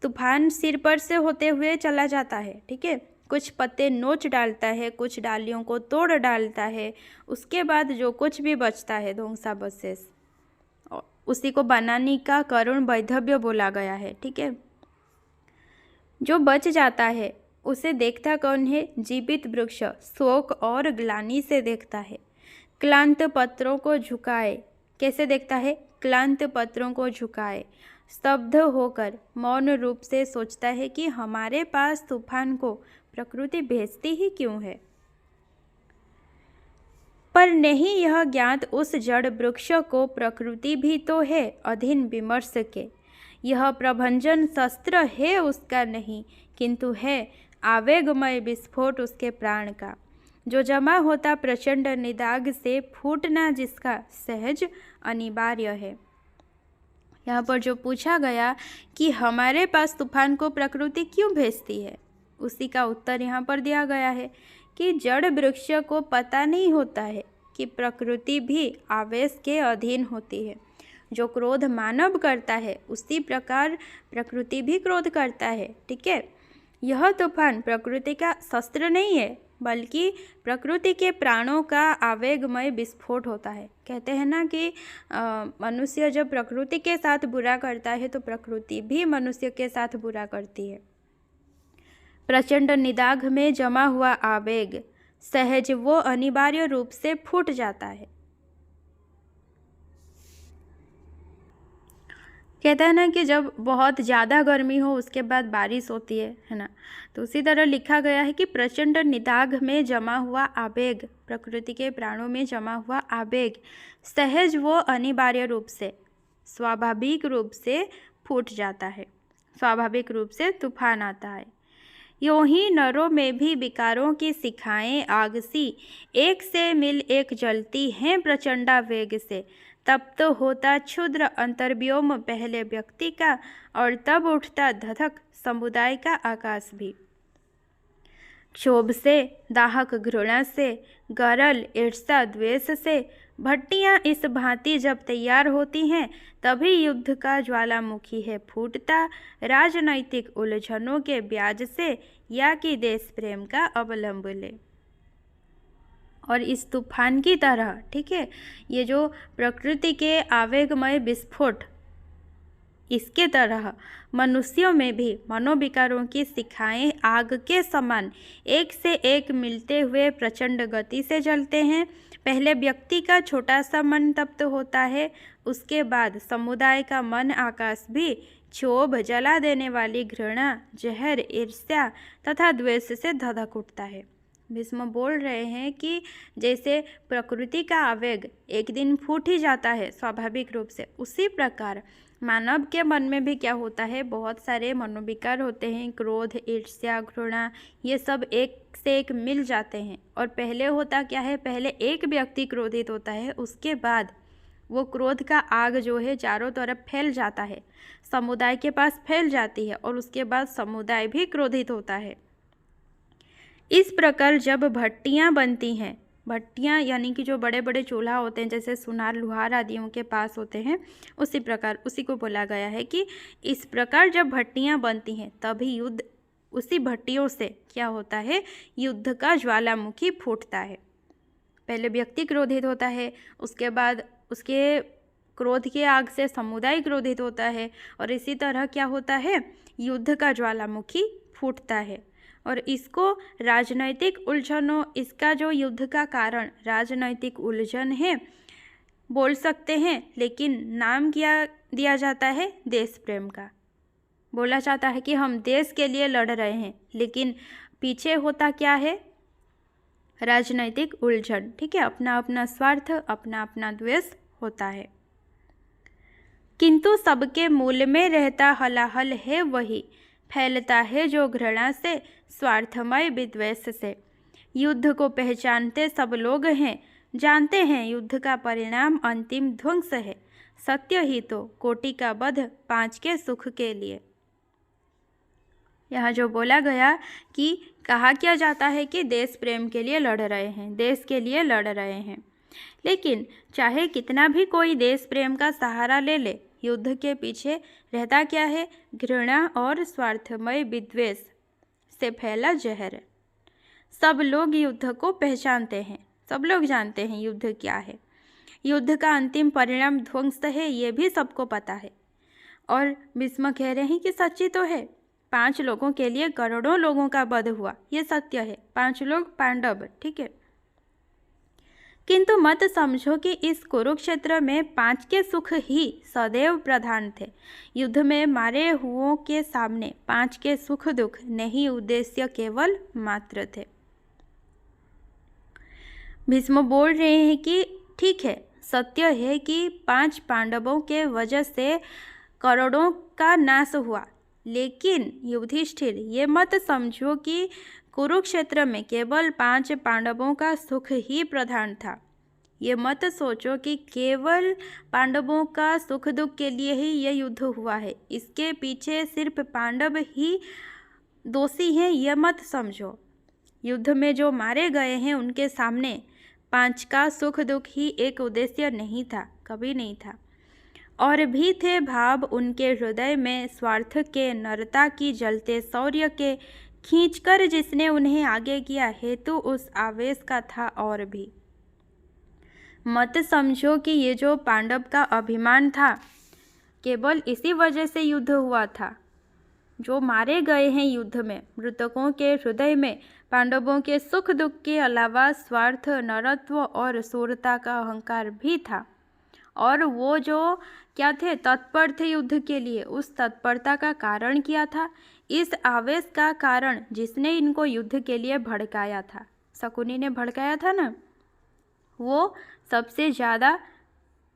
तूफान सिर पर से होते हुए चला जाता है, ठीक है, कुछ पत्ते नोच डालता है, कुछ डालियों को तोड़ डालता है, उसके बाद जो कुछ भी बचता है ध्वंसावशेष, उसी को बनानी का करुण वैधव्य बोला गया है, ठीक है। जो बच जाता है उसे देखता कौन है, जीवित वृक्ष शोक और ग्लानि से देखता है। क्लांत पत्रों को झुकाए, कैसे देखता है, क्लांत पत्रों को झुकाए, स्तब्ध होकर मौन रूप से सोचता है कि हमारे पास तूफान को प्रकृति भेजती ही क्यों है। पर नहीं यह ज्ञात उस जड़ वृक्ष को प्रकृति भी तो है अधीन विमर्श के। यह प्रभंजन शस्त्र है उसका नहीं, किंतु है आवेगमय विस्फोट उसके प्राण का, जो जमा होता प्रचंड निदाग से फूटना जिसका सहज अनिवार्य है। यहाँ पर जो पूछा गया कि हमारे पास तूफान को प्रकृति क्यों भेजती है, उसी का उत्तर यहाँ पर दिया गया है कि जड़ वृक्ष को पता नहीं होता है कि प्रकृति भी आवेश के अधीन होती है। जो क्रोध मानव करता है उसी प्रकार प्रकृति भी क्रोध करता है, ठीक है। यह तूफान प्रकृति का शस्त्र नहीं है, बल्कि प्रकृति के प्राणों का आवेगमय विस्फोट होता है। कहते हैं ना कि मनुष्य जब प्रकृति के साथ बुरा करता है तो प्रकृति भी मनुष्य के साथ बुरा करती है। प्रचंड निदाघ में जमा हुआ आवेग सहज वो अनिवार्य रूप से फूट जाता है। कहता है ना कि जब बहुत ज़्यादा गर्मी हो उसके बाद बारिश होती है ना, तो उसी तरह लिखा गया है कि प्रचंड निदाघ में जमा हुआ आवेग, प्रकृति के प्राणों में जमा हुआ आवेग सहज वो अनिवार्य रूप से, स्वाभाविक रूप से फूट जाता है, स्वाभाविक रूप से तूफान आता है। यूँ ही नरों में भी विकारों की शिखाएं आगसी एक से मिल एक जलती हैं प्रचंडा वेग से। तब तो होता क्षुद्र अंतर्व्योम पहले व्यक्ति का, और तब उठता धधक समुदाय का आकाश भी। क्षोभ से, दाहक घृणा से, गरल ईर्ष्या द्वेष से भट्टियां इस भांति जब तैयार होती हैं, तभी युद्ध का ज्वालामुखी है फूटता राजनैतिक उलझनों के ब्याज से, या कि देश प्रेम का अवलंब ले। और इस तूफान की तरह, ठीक है, ये जो प्रकृति के आवेगमय विस्फोट, इसके तरह मनुष्यों में भी मनोविकारों की शिखाएं आग के समान एक से एक मिलते हुए प्रचंड गति से जलते हैं। पहले व्यक्ति का छोटा सा मन तप्त होता है, उसके बाद समुदाय का मन आकाश भी क्षोभ, जला देने वाली घृणा, जहर, ईर्ष्या तथा द्वेष से धधक उठता है। भीष्म बोल रहे हैं कि जैसे प्रकृति का आवेग एक दिन फूट ही जाता है स्वाभाविक रूप से, उसी प्रकार मानव के मन में भी क्या होता है, बहुत सारे मनोविकार होते हैं। क्रोध, ईर्ष्या, घृणा, ये सब एक से एक मिल जाते हैं। और पहले होता क्या है, पहले एक व्यक्ति क्रोधित होता है, उसके बाद वो क्रोध का आग जो है चारों तरफ फैल जाता है, समुदाय के पास फैल जाती है, और उसके बाद समुदाय भी क्रोधित होता है। इस प्रकार जब भट्टियाँ बनती हैं, भट्टियाँ यानी कि जो बड़े बड़े चूल्हा होते हैं, जैसे सुनार, लुहार आदियों के पास होते हैं, उसी प्रकार उसी को बोला गया है कि इस प्रकार जब भट्टियाँ बनती हैं तभी युद्ध, उसी भट्टियों से क्या होता है, युद्ध का ज्वालामुखी फूटता है। पहले व्यक्ति क्रोधित होता है, उसके बाद उसके क्रोध के आग से समुदाय क्रोधित होता है, और इसी तरह क्या होता है, युद्ध का ज्वालामुखी फूटता है। और इसको राजनैतिक उलझनों, इसका जो युद्ध का कारण राजनैतिक उलझन है बोल सकते हैं, लेकिन नाम क्या दिया जाता है, देश प्रेम का। बोला जाता है कि हम देश के लिए लड़ रहे हैं, लेकिन पीछे होता क्या है, राजनैतिक उलझन, ठीक है, अपना अपना स्वार्थ, अपना अपना द्वेष होता है। किंतु सबके मूल में रहता हलाहल है वही, फैलता है जो घृणा से, स्वार्थमय विद्वेष से। युद्ध को पहचानते सब लोग हैं, जानते हैं युद्ध का परिणाम अंतिम ध्वंस है। सत्य ही तो कोटि का वध, पांच के सुख के लिए। यहाँ जो बोला गया कि कहा क्या जाता है कि देश प्रेम के लिए लड़ रहे हैं, देश के लिए लड़ रहे हैं, लेकिन चाहे कितना भी कोई देश प्रेम का सहारा ले ले, युद्ध के पीछे रहता क्या है, घृणा और स्वार्थमय विद्वेष से फैला जहर। सब लोग युद्ध को पहचानते हैं, सब लोग जानते हैं युद्ध क्या है, युद्ध का अंतिम परिणाम ध्वंस है, ये भी सबको पता है। और भीष्म कह रहे हैं कि सच्ची तो है, 5 लोगों के लिए करोड़ों लोगों का वध हुआ, ये सत्य है, 5 लोग पांडव, ठीक है। किंतु मत समझो कि इस कुरुक्षेत्र में 5 के सुख ही सदैव प्रधान थे। युद्ध में मारे हुओं के सामने 5 के सुख दुख नहीं, उद्देश्य केवल मात्र थे। भीष्म बोल रहे हैं कि ठीक है, सत्य है कि 5 पांडवों के वजह से करोड़ों का नाश हुआ, लेकिन युधिष्ठिर ये मत समझो कि कुरुक्षेत्र में केवल 5 पांडवों का सुख ही प्रधान था। ये मत सोचो कि केवल पांडवों का सुख दुख के लिए ही यह युद्ध हुआ है, इसके पीछे सिर्फ पांडव ही दोषी हैं, यह मत समझो। युद्ध में जो मारे गए हैं उनके सामने 5 का सुख दुख ही एक उद्देश्य नहीं था, कभी नहीं था। और भी थे भाव उनके हृदय में, स्वार्थ के, नरता की, जलते शौर्य के, खींचकर जिसने उन्हें आगे किया, हेतु उस आवेश का था। और भी मत समझो कि ये जो पांडव का अभिमान था केवल इसी वजह से युद्ध हुआ था। जो मारे गए हैं युद्ध में, मृतकों के हृदय में पांडवों के सुख दुख के अलावा स्वार्थ, नरत्व और शूरता का अहंकार भी था। और वो जो क्या थे, तत्पर थे युद्ध के लिए, उस तत्परता का कारण क्या था, इस आवेश का कारण जिसने इनको युद्ध के लिए भड़काया था, शकुनी ने भड़काया था ना, वो सबसे ज़्यादा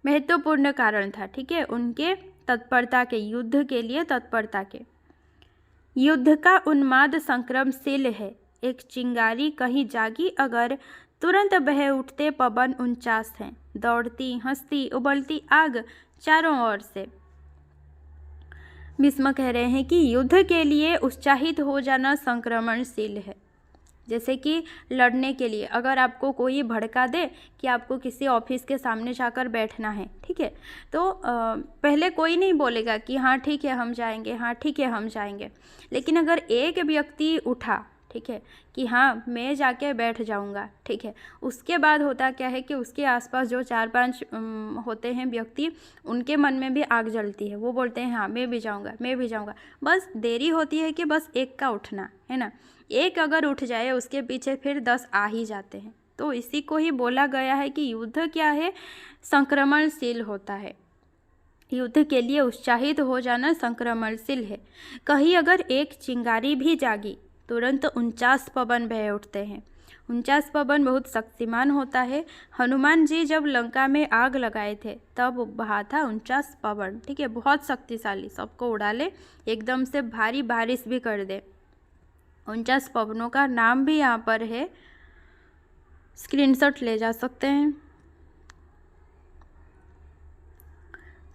महत्वपूर्ण कारण था, ठीक है, उनके तत्परता के, युद्ध के लिए तत्परता के। युद्ध का उन्माद संक्रमशील है, एक चिंगारी कहीं जागी अगर, तुरंत बह उठते पवन 49 हैं, दौड़ती, हंसती, उबलती आग चारों ओर से। भीष्म कह रहे हैं कि युद्ध के लिए उत्साहित हो जाना संक्रमणशील है। जैसे कि लड़ने के लिए अगर आपको कोई भड़का दे कि आपको किसी ऑफिस के सामने जाकर बैठना है, ठीक है, तो पहले कोई नहीं बोलेगा कि हाँ ठीक है हम जाएंगे, हाँ ठीक है हम जाएंगे। लेकिन अगर एक व्यक्ति उठा, ठीक है, कि हाँ मैं जाके बैठ जाऊंगा। ठीक है, उसके बाद होता क्या है कि उसके आसपास जो 4-5 होते हैं व्यक्ति, उनके मन में भी आग जलती है। वो बोलते हैं हाँ मैं भी जाऊंगा, मैं भी जाऊंगा। बस देरी होती है कि बस एक का उठना है ना, एक अगर उठ जाए उसके पीछे फिर 10 आ ही जाते हैं। तो इसी को ही बोला गया है कि युद्ध क्या है, संक्रमणशील होता है। युद्ध के लिए उत्साहित हो जाना संक्रमणशील है। कहीं अगर एक चिंगारी भी जागी, तुरंत 49 पवन बह उठते हैं। 49 पवन बहुत शक्तिमान होता है। हनुमान जी जब लंका में आग लगाए थे तब बहा था 49 पवन। ठीक है, बहुत शक्तिशाली, सबको उड़ा ले, एकदम से भारी बारिश भी कर दे। 49 पवनों का नाम भी यहाँ पर है, स्क्रीनशॉट ले जा सकते हैं।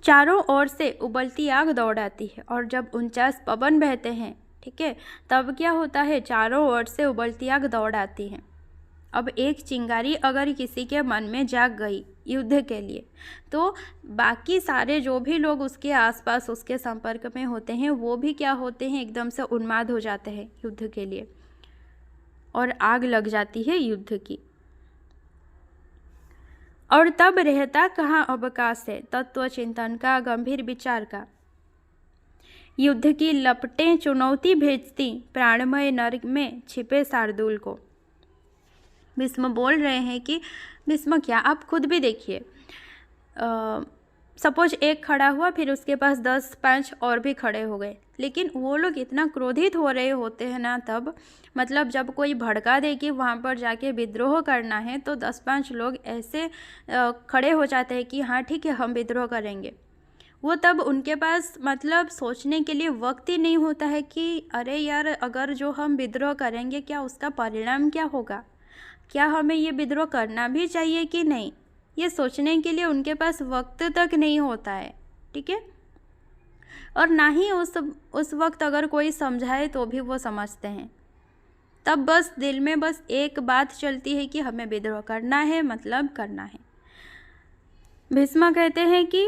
चारों ओर से उबलती आग दौड़ आती है और जब 49 पवन बहते हैं, ठीक है, तब क्या होता है, चारों ओर से उबलती आग दौड़ आती है। अब एक चिंगारी अगर किसी के मन में जाग गई युद्ध के लिए, तो बाकी सारे जो भी लोग उसके आसपास उसके संपर्क में होते हैं वो भी क्या होते हैं, एकदम से उन्माद हो जाते हैं युद्ध के लिए और आग लग जाती है युद्ध की। और तब रहता कहाँ अवकाश है तत्व चिंतन का, गंभीर विचार का। युद्ध की लपटें चुनौती भेजती प्राणमय नर्क में छिपे शार्दूल को। भीष्म बोल रहे हैं कि भीष्म क्या, आप खुद भी देखिए, सपोज एक खड़ा हुआ, फिर उसके पास 10-5 और भी खड़े हो गए, लेकिन वो लोग इतना क्रोधित हो रहे होते हैं ना, तब मतलब जब कोई भड़का दे कि वहाँ पर जाके विद्रोह करना है, तो 10-5 लोग ऐसे खड़े हो जाते हैं कि हाँ ठीक है हम विद्रोह करेंगे। वो तब उनके पास मतलब सोचने के लिए वक्त ही नहीं होता है कि अरे यार अगर जो हम विद्रोह करेंगे क्या उसका परिणाम क्या होगा, क्या हमें ये विद्रोह करना भी चाहिए कि नहीं, ये सोचने के लिए उनके पास वक्त तक नहीं होता है। ठीक है, और ना ही उस वक्त अगर कोई समझाए तो भी वो समझते हैं। तब बस दिल में बस एक बात चलती है कि हमें विद्रोह करना है, मतलब करना है। भीष्म कहते हैं कि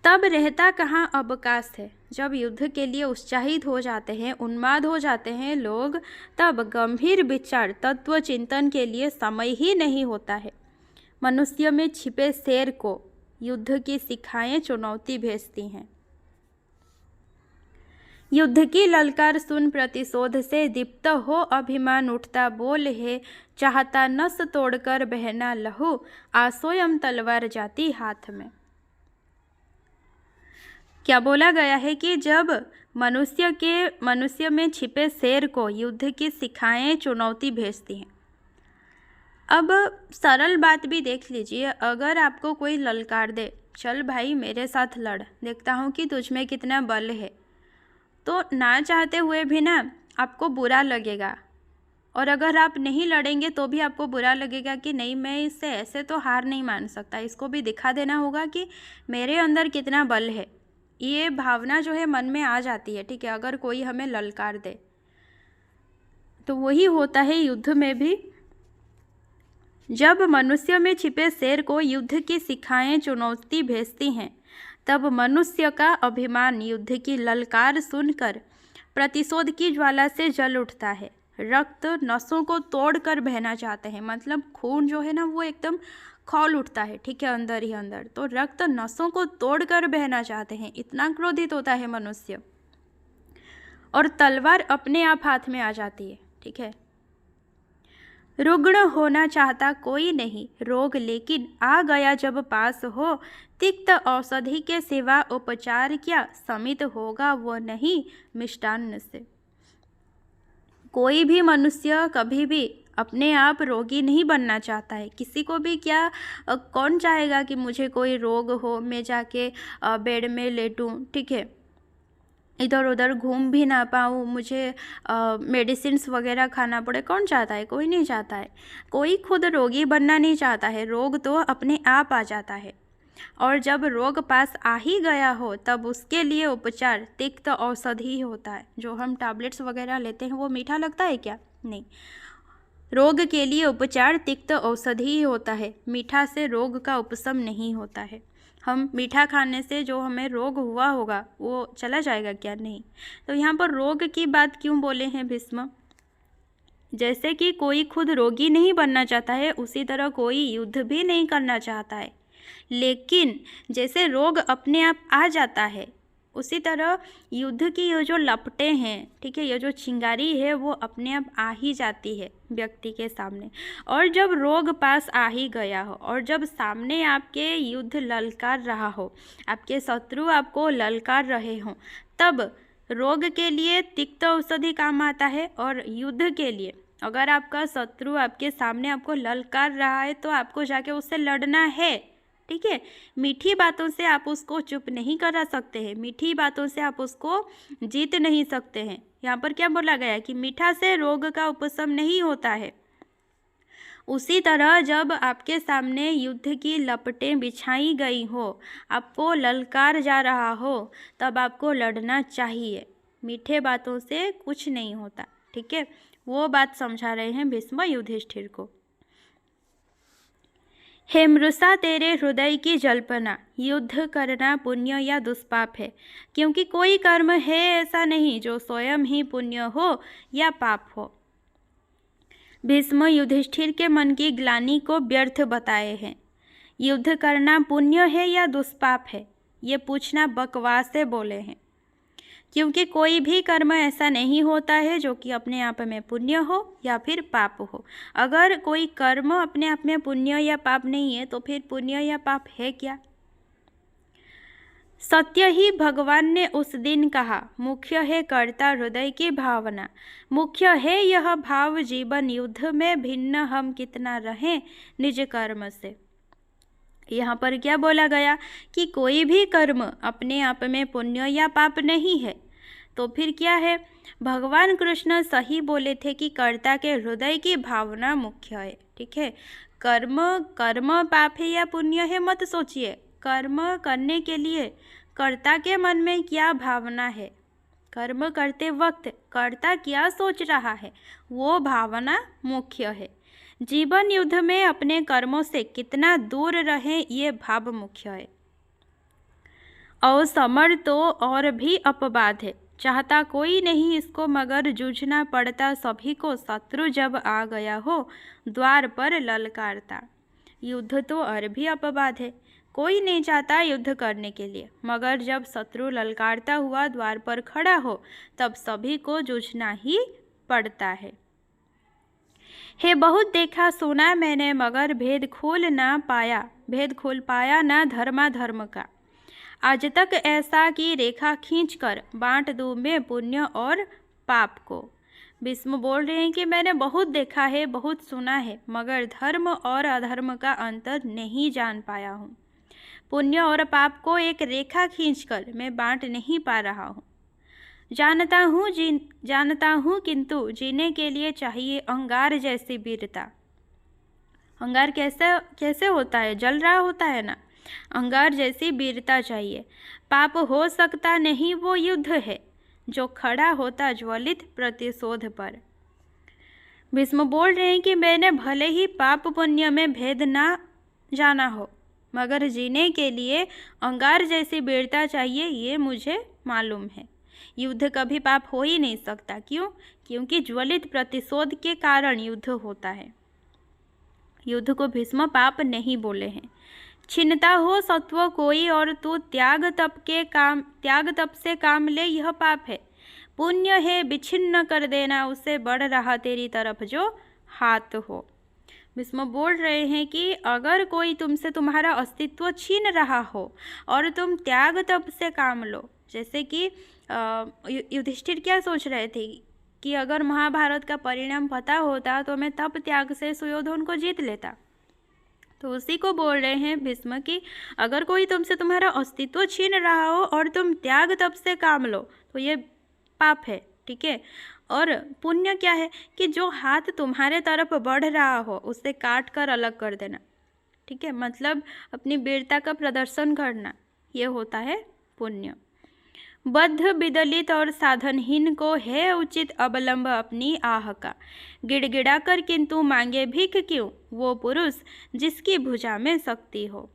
तब रहता कहाँ अवकाश है, जब युद्ध के लिए उत्साहित हो जाते हैं, उन्माद हो जाते हैं लोग, तब गंभीर विचार तत्व चिंतन के लिए समय ही नहीं होता है। मनुष्य में छिपे शेर को युद्ध की शिखाएं चुनौती भेजती हैं। युद्ध की ललकार सुन प्रतिशोध से दीप्त हो अभिमान उठता, बोल है चाहता नस तोड़कर बहना लहू, आसोयम तलवार जाती हाथ में। क्या बोला गया है कि जब मनुष्य में छिपे शेर को युद्ध की शिखाएं चुनौती भेजती हैं। अब सरल बात भी देख लीजिए, अगर आपको कोई ललकार दे, चल भाई मेरे साथ लड़, देखता हूँ कि तुझ में कितना बल है, तो ना चाहते हुए भी ना आपको बुरा लगेगा। और अगर आप नहीं लड़ेंगे तो भी आपको बुरा लगेगा कि नहीं मैं इससे ऐसे तो हार नहीं मान सकता, इसको भी दिखा देना होगा कि मेरे अंदर कितना बल है। ये भावना जो है मन में आ जाती है। ठीक है, अगर कोई हमें ललकार दे, तो वही होता है युद्ध में भी। जब मनुष्य में छिपे शेर को युद्ध की शिखाएं चुनौती भेजती हैं, तब मनुष्य का अभिमान युद्ध की ललकार सुनकर प्रतिशोध की ज्वाला से जल उठता है। रक्त नसों को तोड़कर बहना चाहते हैं, मतलब खून जो है ना वो एकदम खौल उठता है। ठीक है, अंदर ही अंदर, तो रक्त नसों को तोड़कर बहना चाहते हैं, इतना क्रोधित होता है मनुष्य। और तलवार अपने आप हाथ में आ जाती है। ठीक है, रुग्ण होना चाहता कोई नहीं रोग, लेकिन आ गया जब पास हो, तिक्त औषधि के सिवा उपचार क्या, समित होगा वो नहीं मिष्टान्न से। कोई भी मनुष्य कभी भी अपने आप रोगी नहीं बनना चाहता है। किसी को भी क्या कौन चाहेगा कि मुझे कोई रोग हो, मैं जाके बेड में लेटूं, ठीक है, इधर उधर घूम भी ना पाऊँ, मुझे मेडिसिन्स वगैरह खाना पड़े। कौन चाहता है? कोई नहीं चाहता है। कोई खुद रोगी बनना नहीं चाहता है। रोग तो अपने आप आ जाता है, और जब रोग पास आ ही गया हो तब उसके लिए उपचार तिक्त औषधि ही होता है। जो हम टैबलेट्स वगैरह लेते हैं वो मीठा लगता है क्या? नहीं। रोग के लिए उपचार तिक्त औषधि ही होता है। मीठा से रोग का उपशम नहीं होता है। हम मीठा खाने से जो हमें रोग हुआ होगा वो चला जाएगा क्या? नहीं। तो यहाँ पर रोग की बात क्यों बोले हैं भीष्म? जैसे कि कोई खुद रोगी नहीं बनना चाहता है, उसी तरह कोई युद्ध भी नहीं करना चाहता है। लेकिन जैसे रोग अपने आप आ जाता है, उसी तरह युद्ध की ये जो लपटें हैं, ठीक है, ये जो चिंगारी है वो अपने आप आ ही जाती है व्यक्ति के सामने। और जब रोग पास आ ही गया हो और जब सामने आपके युद्ध ललकार रहा हो, आपके शत्रु आपको ललकार रहे हों, तब रोग के लिए तिक्त औषधि काम आता है। और युद्ध के लिए अगर आपका शत्रु आपके सामने आपको ललकार रहा है तो आपको जाके उससे लड़ना है, ठीक है। मीठी बातों से आप उसको चुप नहीं करा सकते हैं, मीठी बातों से आप उसको जीत नहीं सकते हैं। यहाँ पर क्या बोला गया कि मीठा से रोग का उपशम नहीं होता है। उसी तरह जब आपके सामने युद्ध की लपटें बिछाई गई हो, आपको ललकार जा रहा हो, तब आपको लड़ना चाहिए। मीठे बातों से कुछ नहीं होता, ठीक है। वो बात समझा रहे हैं भीष्म युधिष्ठिर को। हे मृषा, तेरे हृदय की जल्पना, युद्ध करना पुण्य या दुष्पाप है, क्योंकि कोई कर्म है ऐसा नहीं जो स्वयं ही पुण्य हो या पाप हो। भीष्म युधिष्ठिर के मन की ग्लानि को व्यर्थ बताए हैं। युद्ध करना पुण्य है या दुष्पाप है, ये पूछना बकवास से बोले हैं, क्योंकि कोई भी कर्म ऐसा नहीं होता है जो कि अपने आप में पुण्य हो या फिर पाप हो। अगर कोई कर्म अपने आप में पुण्य या पाप नहीं है तो फिर पुण्य या पाप है क्या? सत्य ही भगवान ने उस दिन कहा, मुख्य है कर्ता हृदय की भावना, मुख्य है यह भाव जीवन युद्ध में भिन्न हम कितना रहें निज कर्म से। यहाँ पर क्या बोला गया कि कोई भी कर्म अपने आप में पुण्य या पाप नहीं है, तो फिर क्या है? भगवान कृष्ण सही बोले थे कि कर्ता के हृदय की भावना मुख्य है, ठीक है। कर्म पाप है या पुण्य है मत सोचिए, कर्म करने के लिए कर्ता के मन में क्या भावना है, कर्म करते वक्त कर्ता क्या सोच रहा है, वो भावना मुख्य है। जीवन युद्ध में अपने कर्मों से कितना दूर रहें ये भाव मुख्य है। असमर्थ तो और भी अपवाद है, चाहता कोई नहीं इसको मगर जूझना पड़ता सभी को, शत्रु जब आ गया हो द्वार पर ललकारता। युद्ध तो और भी अपवाद है, कोई नहीं चाहता युद्ध करने के लिए, मगर जब शत्रु ललकारता हुआ द्वार पर खड़ा हो तब सभी को जूझना ही पड़ता है। हे बहुत देखा सुना मैंने मगर भेद खोल पाया ना धर्माधर्म का। आज तक ऐसा कि रेखा खींचकर बांट दूं मैं पुण्य और पाप को। भीष्म बोल रहे हैं कि मैंने बहुत देखा है, बहुत सुना है, मगर धर्म और अधर्म का अंतर नहीं जान पाया हूँ। पुण्य और पाप को एक रेखा खींचकर मैं बांट नहीं पा रहा हूँ। जानता हूँ किंतु जीने के लिए चाहिए अंगार जैसी वीरता। अंगार कैसे होता है? जल रहा होता है ना, अंगार जैसी वीरता चाहिए। पाप हो सकता नहीं, वो युद्ध है जो खड़ा होता ज्वलित प्रतिशोध पर। भीष्म बोल रहे हैं कि मैंने भले ही पाप पुण्य में भेद ना जाना हो, मगर जीने के लिए अंगार जैसी वीरता चाहिए, ये मुझे मालूम है। युद्ध कभी पाप हो ही नहीं सकता। क्यों? क्योंकि ज्वलित प्रतिशोध के कारण युद्ध होता है। युद्ध को भीष्म पाप नहीं बोले हैं। छिनता हो सत्व कोई और तू त्याग तप से काम ले, यह पाप है। पुण्य है विच्छिन्न कर देना उसे, बढ़ रहा तेरी तरफ जो हाथ हो। भीष्म बोल रहे हैं कि अगर कोई तुमसे तुम्हारा अस्तित्व छीन रहा हो और तुम त्याग तप से काम लो, जैसे कि युधिष्ठिर क्या सोच रहे थे कि अगर महाभारत का परिणाम पता होता तो मैं तप त्याग से सुयोधन को जीत लेता। तो उसी को बोल रहे हैं भीष्म कि अगर कोई तुमसे तुम्हारा अस्तित्व छीन रहा हो और तुम त्याग तप से काम लो तो ये पाप है, ठीक है। और पुण्य क्या है कि जो हाथ तुम्हारे तरफ बढ़ रहा हो उसे काट कर अलग कर देना, ठीक है, मतलब अपनी वीरता का प्रदर्शन करना, ये होता है पुण्य। बद्ध विदलित और साधनहीन को है उचित अवलंब अपनी आह का, गिड़गिड़ा कर किंतु मांगे भीख क्यों वो पुरुष जिसकी भुजा में शक्ति हो।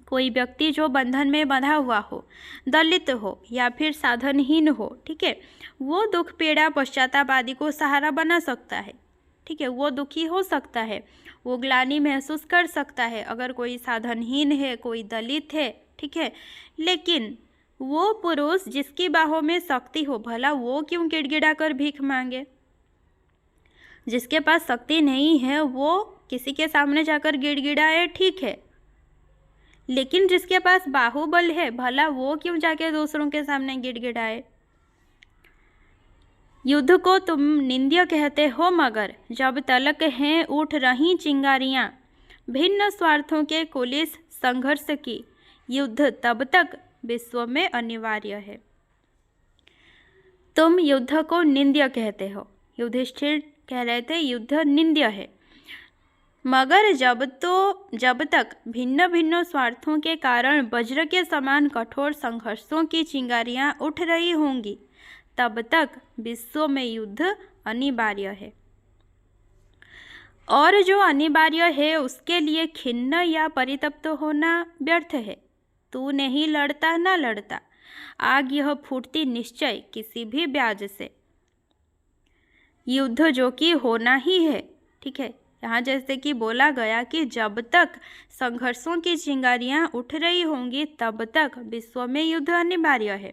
कोई व्यक्ति जो बंधन में बंधा हुआ हो, दलित हो या फिर साधनहीन हो, ठीक है, वो दुख पीड़ा पश्चाताप आदि को सहारा बना सकता है। ठीक है, वो दुखी हो सकता है, वो ग्लानि महसूस कर सकता है अगर कोई साधनहीन है, कोई दलित है। ठीक है, लेकिन वो पुरुष जिसकी बाहों में शक्ति हो, भला वो क्यों गिड़गिड़ा कर भीख मांगे? जिसके पास शक्ति नहीं है वो किसी के सामने जाकर गिड़गिड़ाए, ठीक है, लेकिन जिसके पास बाहुबल है, भला वो क्यों जाके दूसरों के सामने गिड़गिड़ाए? युद्ध को तुम निंद्य कहते हो, मगर जब तलक हैं उठ रही चिंगारियां भिन्न स्वार्थों के कुलिस संघर्ष की, युद्ध तब तक विश्व में अनिवार्य है। तुम युद्ध को निंद्य कहते हो, युधिष्ठिर कह रहे थे युद्ध निंद्य है, मगर जब तक भिन्न भिन्न स्वार्थों के कारण वज्र के समान कठोर संघर्षों की चिंगारियां उठ रही होंगी, तब तक विश्व में युद्ध अनिवार्य है। और जो अनिवार्य है उसके लिए खिन्न या परितप्त होना व्यर्थ है। तू नहीं लड़ता ना लड़ता, आग यह फूटती निश्चय किसी भी ब्याज से। युद्ध जो कि होना ही है, ठीक है, यहाँ जैसे कि बोला गया कि जब तक संघर्षों की चिंगारियां उठ रही होंगी तब तक विश्व में युद्ध अनिवार्य है।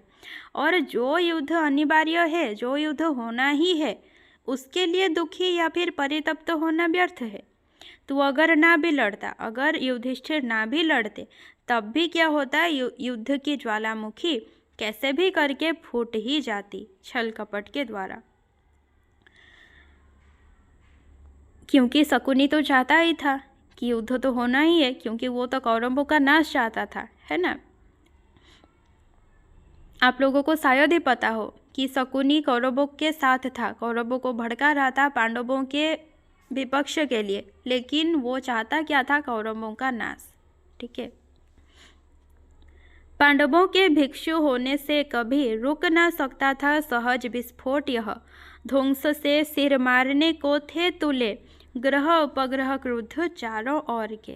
और जो युद्ध अनिवार्य है, जो युद्ध होना ही है, उसके लिए दुखी या फिर परितप्त होना व्यर्थ है। तू अगर ना भी लड़ता, अगर युधिष्ठिर ना भी लड़ते, तब भी क्या होता, युद्ध की ज्वालामुखी कैसे भी करके फूट ही जाती छल कपट के द्वारा। क्योंकि शकुनी तो चाहता ही था कि युद्ध तो होना ही है, क्योंकि वो तो कौरवों का नाश चाहता था, है ना। आप लोगों को शायद ही पता हो कि शकुनी कौरवों के साथ था, कौरवों को भड़का रहा था पांडवों के विपक्ष के लिए, लेकिन वो चाहता क्या था, कौरवों का नाश। ठीक है, पांडवों के भिक्षु होने से कभी रुक ना सकता था सहज विस्फोट, यह ध्वंस से सिर मारने को थे तुले ग्रह उपग्रह क्रुद्ध चारों ओर के।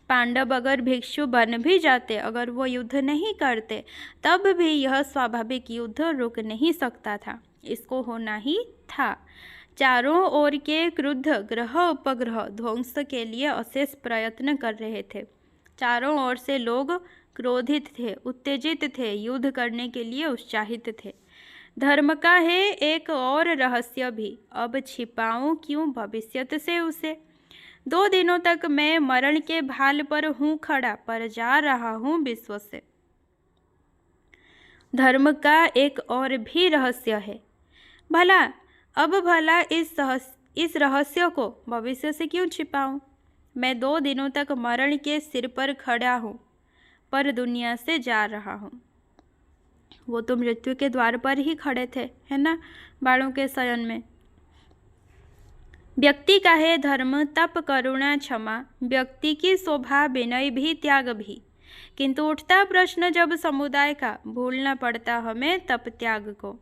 पांडव अगर भिक्षु बन भी जाते, अगर वो युद्ध नहीं करते, तब भी यह स्वाभाविक युद्ध रुक नहीं सकता था, इसको होना ही था। चारों ओर के क्रुद्ध ग्रह उपग्रह ध्वंस के लिए अशेष प्रयत्न कर रहे थे। चारों ओर से लोग क्रोधित थे, उत्तेजित थे, युद्ध करने के लिए उत्साहित थे। धर्म का है एक और रहस्य भी, अब छिपाऊं क्यों भविष्यत से उसे। 2 दिनों तक मैं मरण के भाल पर हूँ खड़ा, पर जा रहा हूँ विश्व से। धर्म का एक और भी रहस्य है, भला इस रहस्य को भविष्य से क्यों छिपाऊं। मैं 2 दिनों तक मरण के सिर पर खड़ा हूँ, पर दुनिया से जा रहा हूँ। वो तो मृत्यु के द्वार पर ही खड़े थे, है ना, बाणों के शयन में। व्यक्ति का है धर्म तप करुणा क्षमा, व्यक्ति की शोभा विनय भी त्याग भी, किंतु उठता प्रश्न जब समुदाय का, भूलना पड़ता हमें तप त्याग को।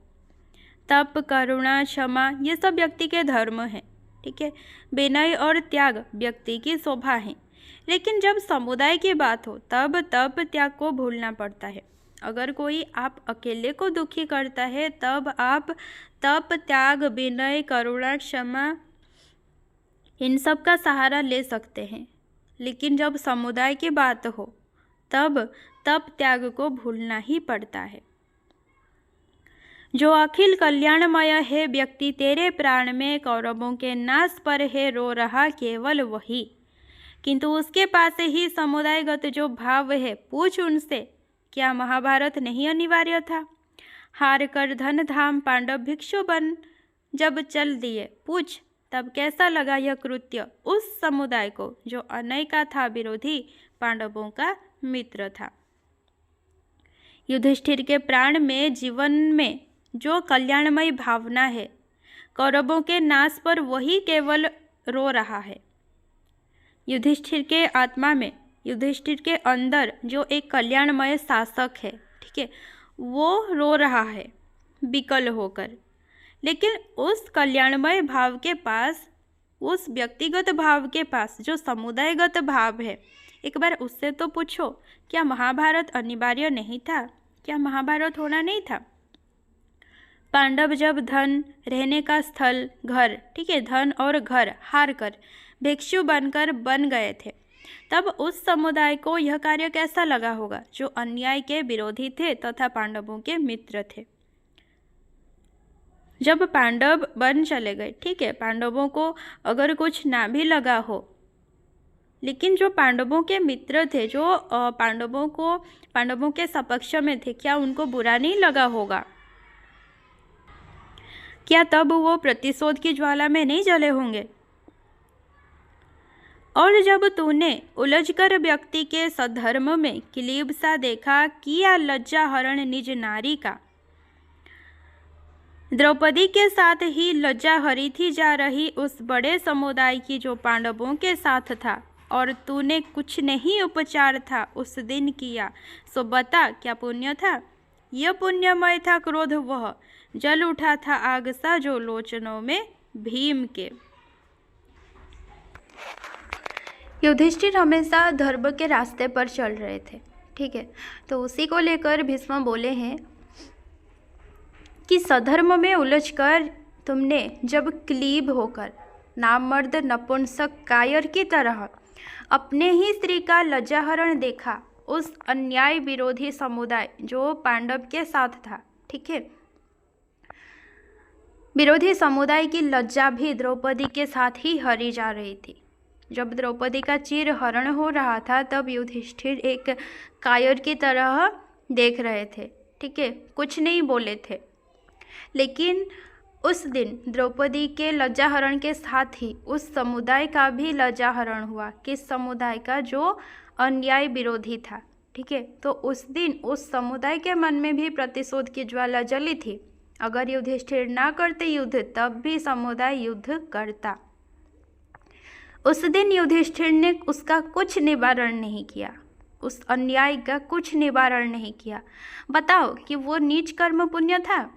तप करुणा क्षमा ये सब व्यक्ति के धर्म हैं, ठीक है, विनय और त्याग व्यक्ति की शोभा है, लेकिन जब समुदाय की बात हो तब तप त्याग को भूलना पड़ता है। अगर कोई आप अकेले को दुखी करता है तब आप तप त्याग विनय करुणा क्षमा इन सब का सहारा ले सकते हैं, लेकिन जब समुदाय की बात हो तब तप त्याग को भूलना ही पड़ता है। जो अखिल कल्याणमय है व्यक्ति तेरे प्राण में, कौरवों के नाश पर है रो रहा केवल वही, किंतु उसके पास ही समुदायगत जो भाव है, पूछ उनसे क्या महाभारत नहीं अनिवार्य था। हार कर धन धाम पांडव भिक्षु बन जब चल दिए, पूछ तब कैसा लगा यह कृत्य उस समुदाय को जो अनय का था विरोधी, पांडवों का मित्र था। युधिष्ठिर के प्राण में, जीवन में जो कल्याणमयी भावना है, कौरवों के नाश पर वही केवल रो रहा है। युधिष्ठिर के आत्मा में, युधिष्ठिर के अंदर जो एक कल्याणमय शासक है, ठीक है, वो रो रहा है विकल होकर, लेकिन उस कल्याणमय भाव के पास, उस व्यक्तिगत भाव के पास जो समुदायगत भाव है, एक बार उससे तो पूछो, क्या महाभारत अनिवार्य नहीं था? क्या महाभारत होना नहीं था? पांडव जब धन, रहने का स्थल, घर, ठीक है, धन और घर हार कर भिक्षु बनकर बन गए थे, तब उस समुदाय को यह कार्य कैसा लगा होगा, जो अन्याय के विरोधी थे तथा पांडवों के मित्र थे। जब पांडव बन चले गए, ठीक है, पांडवों को अगर कुछ ना भी लगा हो, लेकिन जो पांडवों के मित्र थे, जो पांडवों के सपक्ष में थे, क्या उनको बुरा नहीं लगा होगा? क्या तब वो प्रतिशोध की ज्वाला में नहीं जले होंगे? और जब तूने उलझकर व्यक्ति के सधर्म में क्लीब सा देखा, किया लज्जा हरण निज नारी का। द्रौपदी के साथ ही लज्जा हरी थी जा रही उस बड़े समुदाय की जो पांडवों के साथ था, और तूने कुछ नहीं उपचार था उस दिन किया, सो बता क्या पुण्य था? यह पुण्यमय था क्रोध वह, जल उठा था आग सा जो लोचनों में भीम के। युधिष्ठिर हमेशा धर्म के रास्ते पर चल रहे थे, ठीक है, तो उसी को लेकर भीष्म बोले हैं कि सधर्म में उलझकर तुमने जब क्लीब होकर नामर्द नपुंसक कायर की तरह अपने ही स्त्री का लज्जाहरण देखा, उस अन्याय विरोधी समुदाय जो पांडव के साथ था, ठीक है, विरोधी समुदाय की लज्जा भी द्रौपदी के साथ ही हरी जा रही थी। जब द्रौपदी का चीर हरण हो रहा था, तब युधिष्ठिर एक कायर की तरह देख रहे थे, ठीक है, कुछ नहीं बोले थे। लेकिन उस दिन द्रौपदी के लज्जाहरण के साथ ही उस समुदाय का भी लज्जाहरण हुआ। किस समुदाय का? जो अन्याय विरोधी था, ठीक है। तो उस दिन उस समुदाय के मन में भी प्रतिशोध की ज्वाला जली थी। अगर युधिष्ठिर ना करते युद्ध, तब भी समुदाय युद्ध करता। उस दिन युधिष्ठिर ने उसका कुछ निवारण नहीं किया, उस अन्याय का कुछ निवारण नहीं किया। बताओ कि वो नीच कर्म पुण्य था,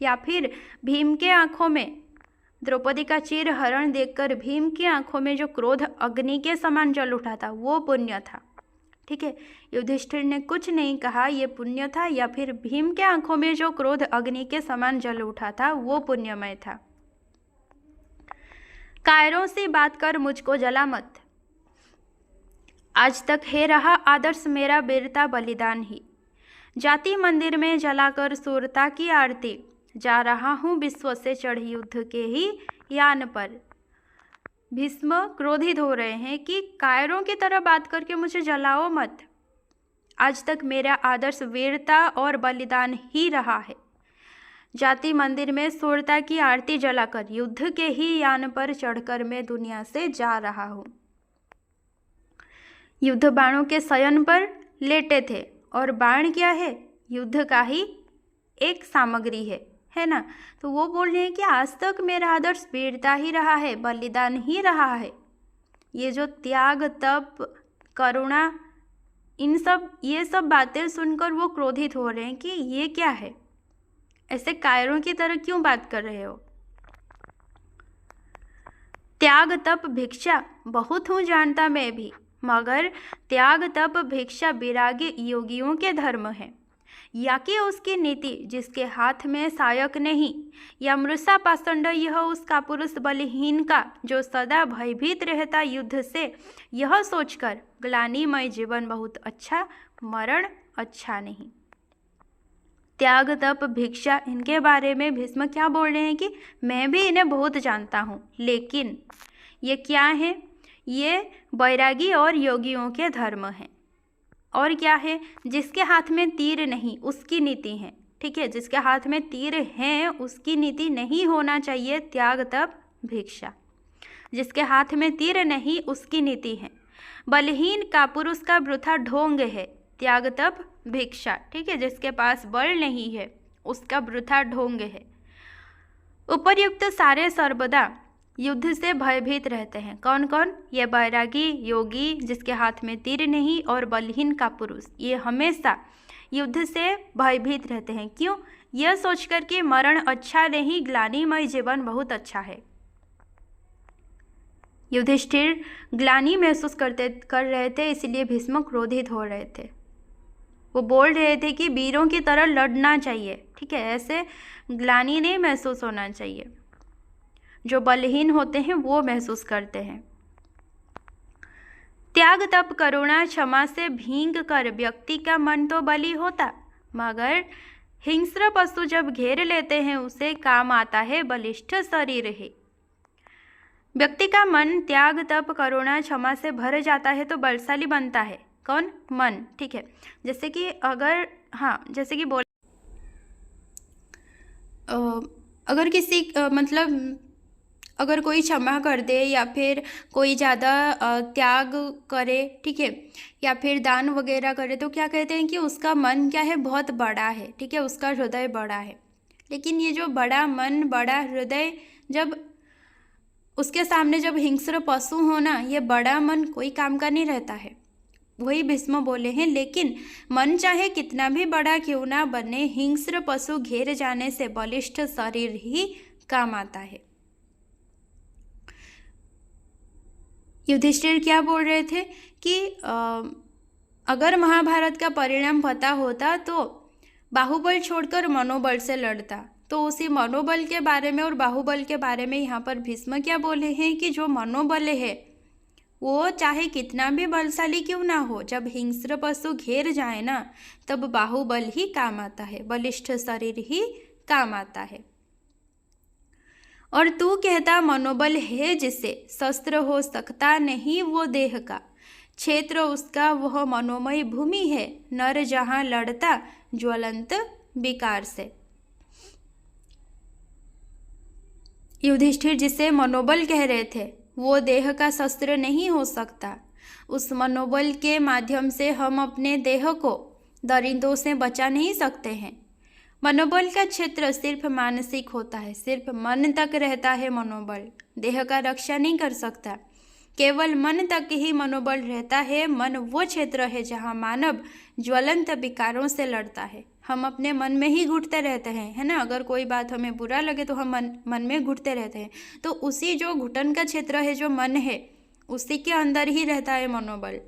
या फिर भीम के आंखों में द्रौपदी का चीर हरण देखकर भीम की आंखों में जो क्रोध अग्नि के समान जल उठा था, वो पुण्य था, ठीक है। युधिष्ठिर ने कुछ नहीं कहा ये पुण्य था, या फिर भीम के आंखों में जो क्रोध अग्नि के समान जल उठा था वो पुण्यमय था। कायरों से बात कर मुझको जला मत, आज तक है रहा आदर्श मेरा वीरता बलिदान ही। जाति मंदिर में जलाकर सूरता की आरती, जा रहा हूँ विश्व से चढ़ी युद्ध के ही यान पर। भीष्म क्रोधित हो रहे हैं कि कायरों की तरह बात करके मुझे जलाओ मत, आज तक मेरा आदर्श वीरता और बलिदान ही रहा है। जाति मंदिर में सूरता की आरती जलाकर युद्ध के ही यान पर चढ़कर मैं दुनिया से जा रहा हूँ। युद्ध बाणों के शयन पर लेटे थे, और बाण क्या है? युद्ध का ही एक सामग्री है ना। तो वो बोल रहे हैं कि आज तक मेरा आदर्श वीरता ही रहा है, बलिदान ही रहा है। ये जो त्याग, तप, करुणा, ये सब बातें सुनकर वो क्रोधित हो रहे हैं कि ये क्या है, ऐसे कायरों की तरह क्यों बात कर रहे हो। त्याग तप भिक्षा बहुत हूँ जानता मैं भी, मगर त्याग तप भिक्षा विरागी योगियों के धर्म है, या कि उसकी नीति जिसके हाथ में सायक नहीं, या मृषा पाषंड यह उसका पुरुष बलहीन का जो सदा भयभीत रहता युद्ध से, यह सोचकर ग्लानिमय जीवन बहुत अच्छा, मरण अच्छा नहीं। त्याग तप भिक्षा, इनके बारे में भीष्म क्या बोल रहे हैं कि मैं भी इन्हें बहुत जानता हूँ, लेकिन ये क्या है? ये बैरागी और योगियों के धर्म हैं। और क्या है? जिसके हाथ में तीर नहीं उसकी नीति है, ठीक है, जिसके हाथ में तीर हैं उसकी नीति नहीं होना चाहिए त्याग तप भिक्षा। जिसके हाथ में तीर नहीं उसकी नीति है। बलहीन का पुरुष का वृथा ढोंग है त्याग तप भिक्षा, ठीक है, जिसके पास बल नहीं है उसका वृथा ढोंग है। उपर्युक्त सारे सर्वदा युद्ध से भयभीत रहते हैं। कौन कौन? ये बैरागी, योगी, जिसके हाथ में तीर नहीं, और बलहीन का पुरुष, ये हमेशा युद्ध से भयभीत रहते हैं। क्यों? यह सोचकर कि मरण अच्छा नहीं, ग्लानिमय जीवन बहुत अच्छा है। युधिष्ठिर ग्लानि महसूस कर रहे थे, इसलिए भीष्म क्रोधित हो रहे थे। वो बोल रहे थे कि वीरों की तरह लड़ना चाहिए, ठीक है, ऐसे ग्लानि नहीं महसूस होना चाहिए। जो बलहीन होते हैं वो महसूस करते हैं। त्याग तप करुणा क्षमा से भींग कर व्यक्ति का मन तो बली होता, मगर हिंस्र पशु जब घेर लेते हैं उसे काम आता है बलिष्ठ शरीर ही। व्यक्ति का मन त्याग तप करुणा क्षमा से भर जाता है तो बलशाली बनता है। कौन? मन, ठीक है। जैसे कि अगर जैसे कि बोल अगर किसी मतलब अगर कोई क्षमा कर दे या फिर कोई ज़्यादा त्याग करे, ठीक है, या फिर दान वगैरह करे तो क्या कहते हैं कि उसका मन क्या है, बहुत बड़ा है, ठीक है, उसका हृदय बड़ा है। लेकिन ये जो बड़ा मन बड़ा हृदय, जब उसके सामने जब हिंस्र पशु हो ना, ये बड़ा मन कोई काम का नहीं रहता है। वही भीष्म बोले हैं, लेकिन मन चाहे कितना भी बड़ा क्यों ना बने, हिंस्र पशु घेर जाने से बलिष्ठ शरीर ही काम आता है। युधिष्ठिर क्या बोल रहे थे कि अगर महाभारत का परिणाम पता होता तो बाहुबल छोड़कर मनोबल से लड़ता। तो उसी मनोबल के बारे में और बाहुबल के बारे में यहाँ पर भीष्म क्या बोले हैं कि जो मनोबल है वो चाहे कितना भी बलशाली क्यों ना हो, जब हिंस्र पशु घेर जाए ना तब बाहुबल ही काम आता है, बलिष्ठ शरीर ही काम आता है। और तू कहता मनोबल है जिसे, शस्त्र हो सकता नहीं वो देह का, क्षेत्र उसका वह मनोमय भूमि है, नर जहाँ लड़ता ज्वलंत विकार से। युधिष्ठिर जिसे मनोबल कह रहे थे वो देह का शस्त्र नहीं हो सकता। उस मनोबल के माध्यम से हम अपने देह को दरिंदों से बचा नहीं सकते हैं। मनोबल का क्षेत्र सिर्फ मानसिक होता है, सिर्फ मन तक रहता है मनोबल, देह का रक्षा नहीं कर सकता। केवल मन तक ही मनोबल रहता है। मन वो क्षेत्र है जहाँ मानव ज्वलंत विकारों से लड़ता है। हम अपने मन में ही घुटते रहते हैं, है ना। अगर कोई बात हमें बुरा लगे तो हम मन में घुटते रहते हैं। तो उसी जो घुटन का क्षेत्र है, जो मन है, उसी के अंदर ही रहता है मनोबल,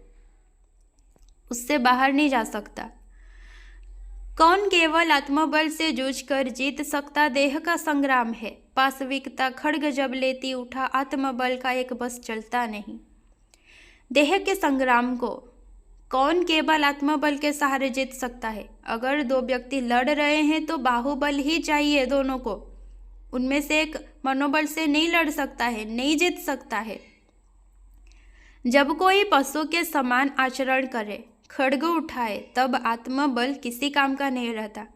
उससे बाहर नहीं जा सकता। कौन केवल आत्मबल से जूझकर जीत सकता, देह का संग्राम है। पाशविकता खड्ग जब लेती उठा, आत्मबल का एक बस चलता नहीं। देह के संग्राम को कौन केवल आत्मबल के सहारे जीत सकता है। अगर दो व्यक्ति लड़ रहे हैं तो बाहुबल ही चाहिए दोनों को। उनमें से एक मनोबल से नहीं लड़ सकता है, नहीं जीत सकता है। जब कोई पशु के समान आचरण करे, खड्ग उठाए, तब आत्मबल किसी काम का नहीं रहता।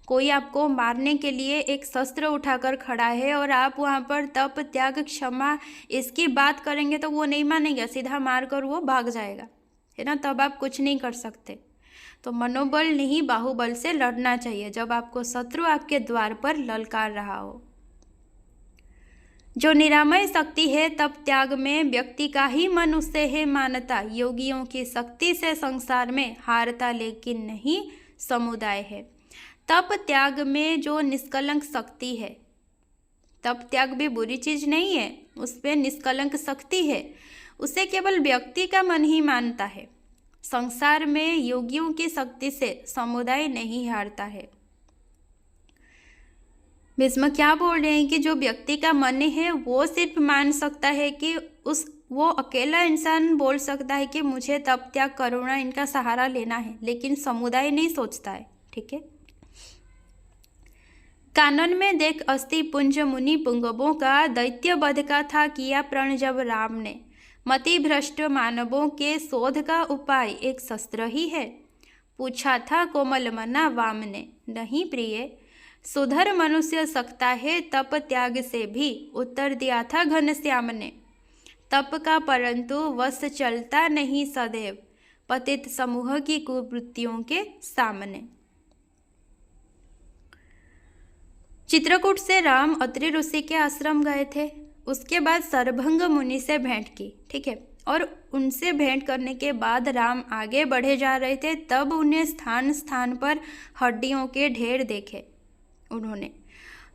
कोई आपको मारने के लिए एक शस्त्र उठाकर खड़ा है और आप वहाँ पर तप त्याग क्षमा इसकी बात करेंगे तो वो नहीं मानेगा, सीधा मार कर वो भाग जाएगा, है ना। तब आप कुछ नहीं कर सकते। तो मनोबल नहीं, बाहुबल से लड़ना चाहिए जब आपको शत्रु आपके द्वार पर ललकार रहा हो। जो निरामय शक्ति है तप त्याग में, व्यक्ति का ही मन उससे है मानता। योगियों की शक्ति से संसार में हारता लेकिन नहीं समुदाय है। तप त्याग में जो निष्कलंक शक्ति है, तप त्याग भी बुरी चीज नहीं है, उस पर निष्कलंक शक्ति है, उसे केवल व्यक्ति का मन ही मानता है। संसार में योगियों की शक्ति से समुदाय नहीं हारता है। भीष्म क्या बोल रहे हैं कि जो व्यक्ति का मन है वो सिर्फ मान सकता है कि वो अकेला इंसान बोल सकता है कि मुझे तप त्याग करुणा इनका सहारा लेना है, लेकिन समुदाय नहीं सोचता है, ठीक है। कानन में देख अस्थि पुंज मुनि पुंगवों का, दैत्य वध का था किया प्रण जब राम ने। मति भ्रष्ट मानवों के शोध का उपाय एक शस्त्र ही है। पूछा था कोमल मना वाम ने, नहीं प्रिय सुधर मनुष्य सकता है तप त्याग से भी, उत्तर दिया था घनश्याम ने। तप का परंतु वश चलता नहीं सदैव, पतित समूह की कुवृत्तियों के सामने। चित्रकूट से राम अत्रि ऋषि के आश्रम गए थे। उसके बाद सरभंग मुनि से भेंट की, ठीक है। और उनसे भेंट करने के बाद राम आगे बढ़े जा रहे थे, तब उन्हें स्थान स्थान पर हड्डियों के ढेर देखे उन्होंने।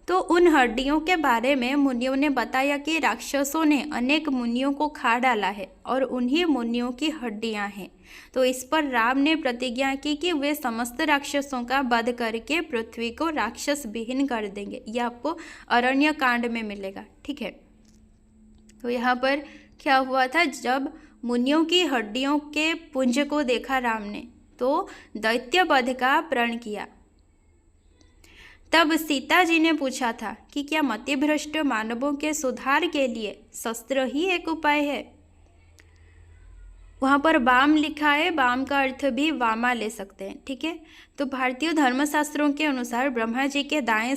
तो उन हड्डियों के बारे में मुनियों ने बताया कि राक्षसों ने अनेक मुनियों को खा डाला है और उन्हीं मुनियों की हड्डियां हैं। तो इस पर राम ने प्रतिज्ञा की कि वे समस्त राक्षसों का वध करके पृथ्वी को राक्षस विहीन कर देंगे। यह आपको अरण्य कांड में मिलेगा, ठीक है। तो यहाँ पर क्या हुआ था, जब मुनियों की हड्डियों के पुंज को देखा राम ने तो दैत्य वध का प्रण किया। तब सीता जी ने पूछा था कि क्या मतिभ्रष्ट मानवों के सुधार के लिए शस्त्र ही एक उपाय है। वहाँ पर वाम लिखा है, वाम का अर्थ भी वामा ले सकते हैं, ठीक है। तो भारतीय धर्मशास्त्रों के अनुसार ब्रह्मा जी के दाएं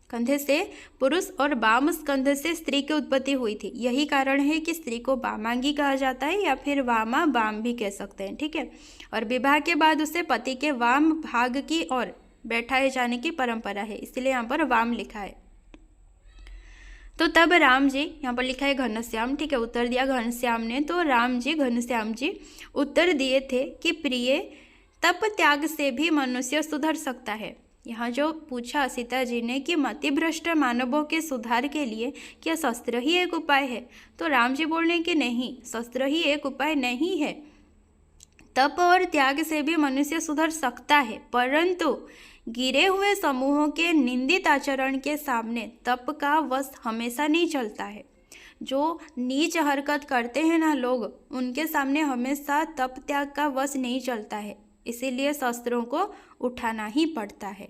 कंधे से पुरुष और वाम स्कंध से स्त्री की उत्पत्ति हुई थी। यही कारण है कि स्त्री को वामांगी कहा जाता है या फिर वामा वाम भी कह सकते हैं, ठीक है। और विवाह के बाद उसे पति के वाम भाग की ओर बैठाए जाने की परंपरा है, इसलिए यहाँ पर वाम लिखा है। तो तब राम जी, यहाँ पर लिखा है घनश्याम, ठीक है, उत्तर दिया घनश्याम ने। तो घनश्याम जी उत्तर दिए थे कि प्रिय, तप त्याग से भी मनुष्य सुधर सकता है। यहाँ जो पूछा सीता जी ने कि मतिभ्रष्ट मानवों के सुधार के लिए क्या शस्त्र ही एक उपाय है, तो राम जी बोल रहे कि नहीं, शस्त्र ही एक उपाय नहीं है। तप और त्याग से भी मनुष्य सुधर सकता है, परंतु गिरे हुए समूहों के निंदित आचरण के सामने तप का वश हमेशा नहीं चलता है। जो नीच हरकत करते हैं ना लोग, उनके सामने हमेशा तप त्याग का वश नहीं चलता है, इसीलिए शस्त्रों को उठाना ही पड़ता है।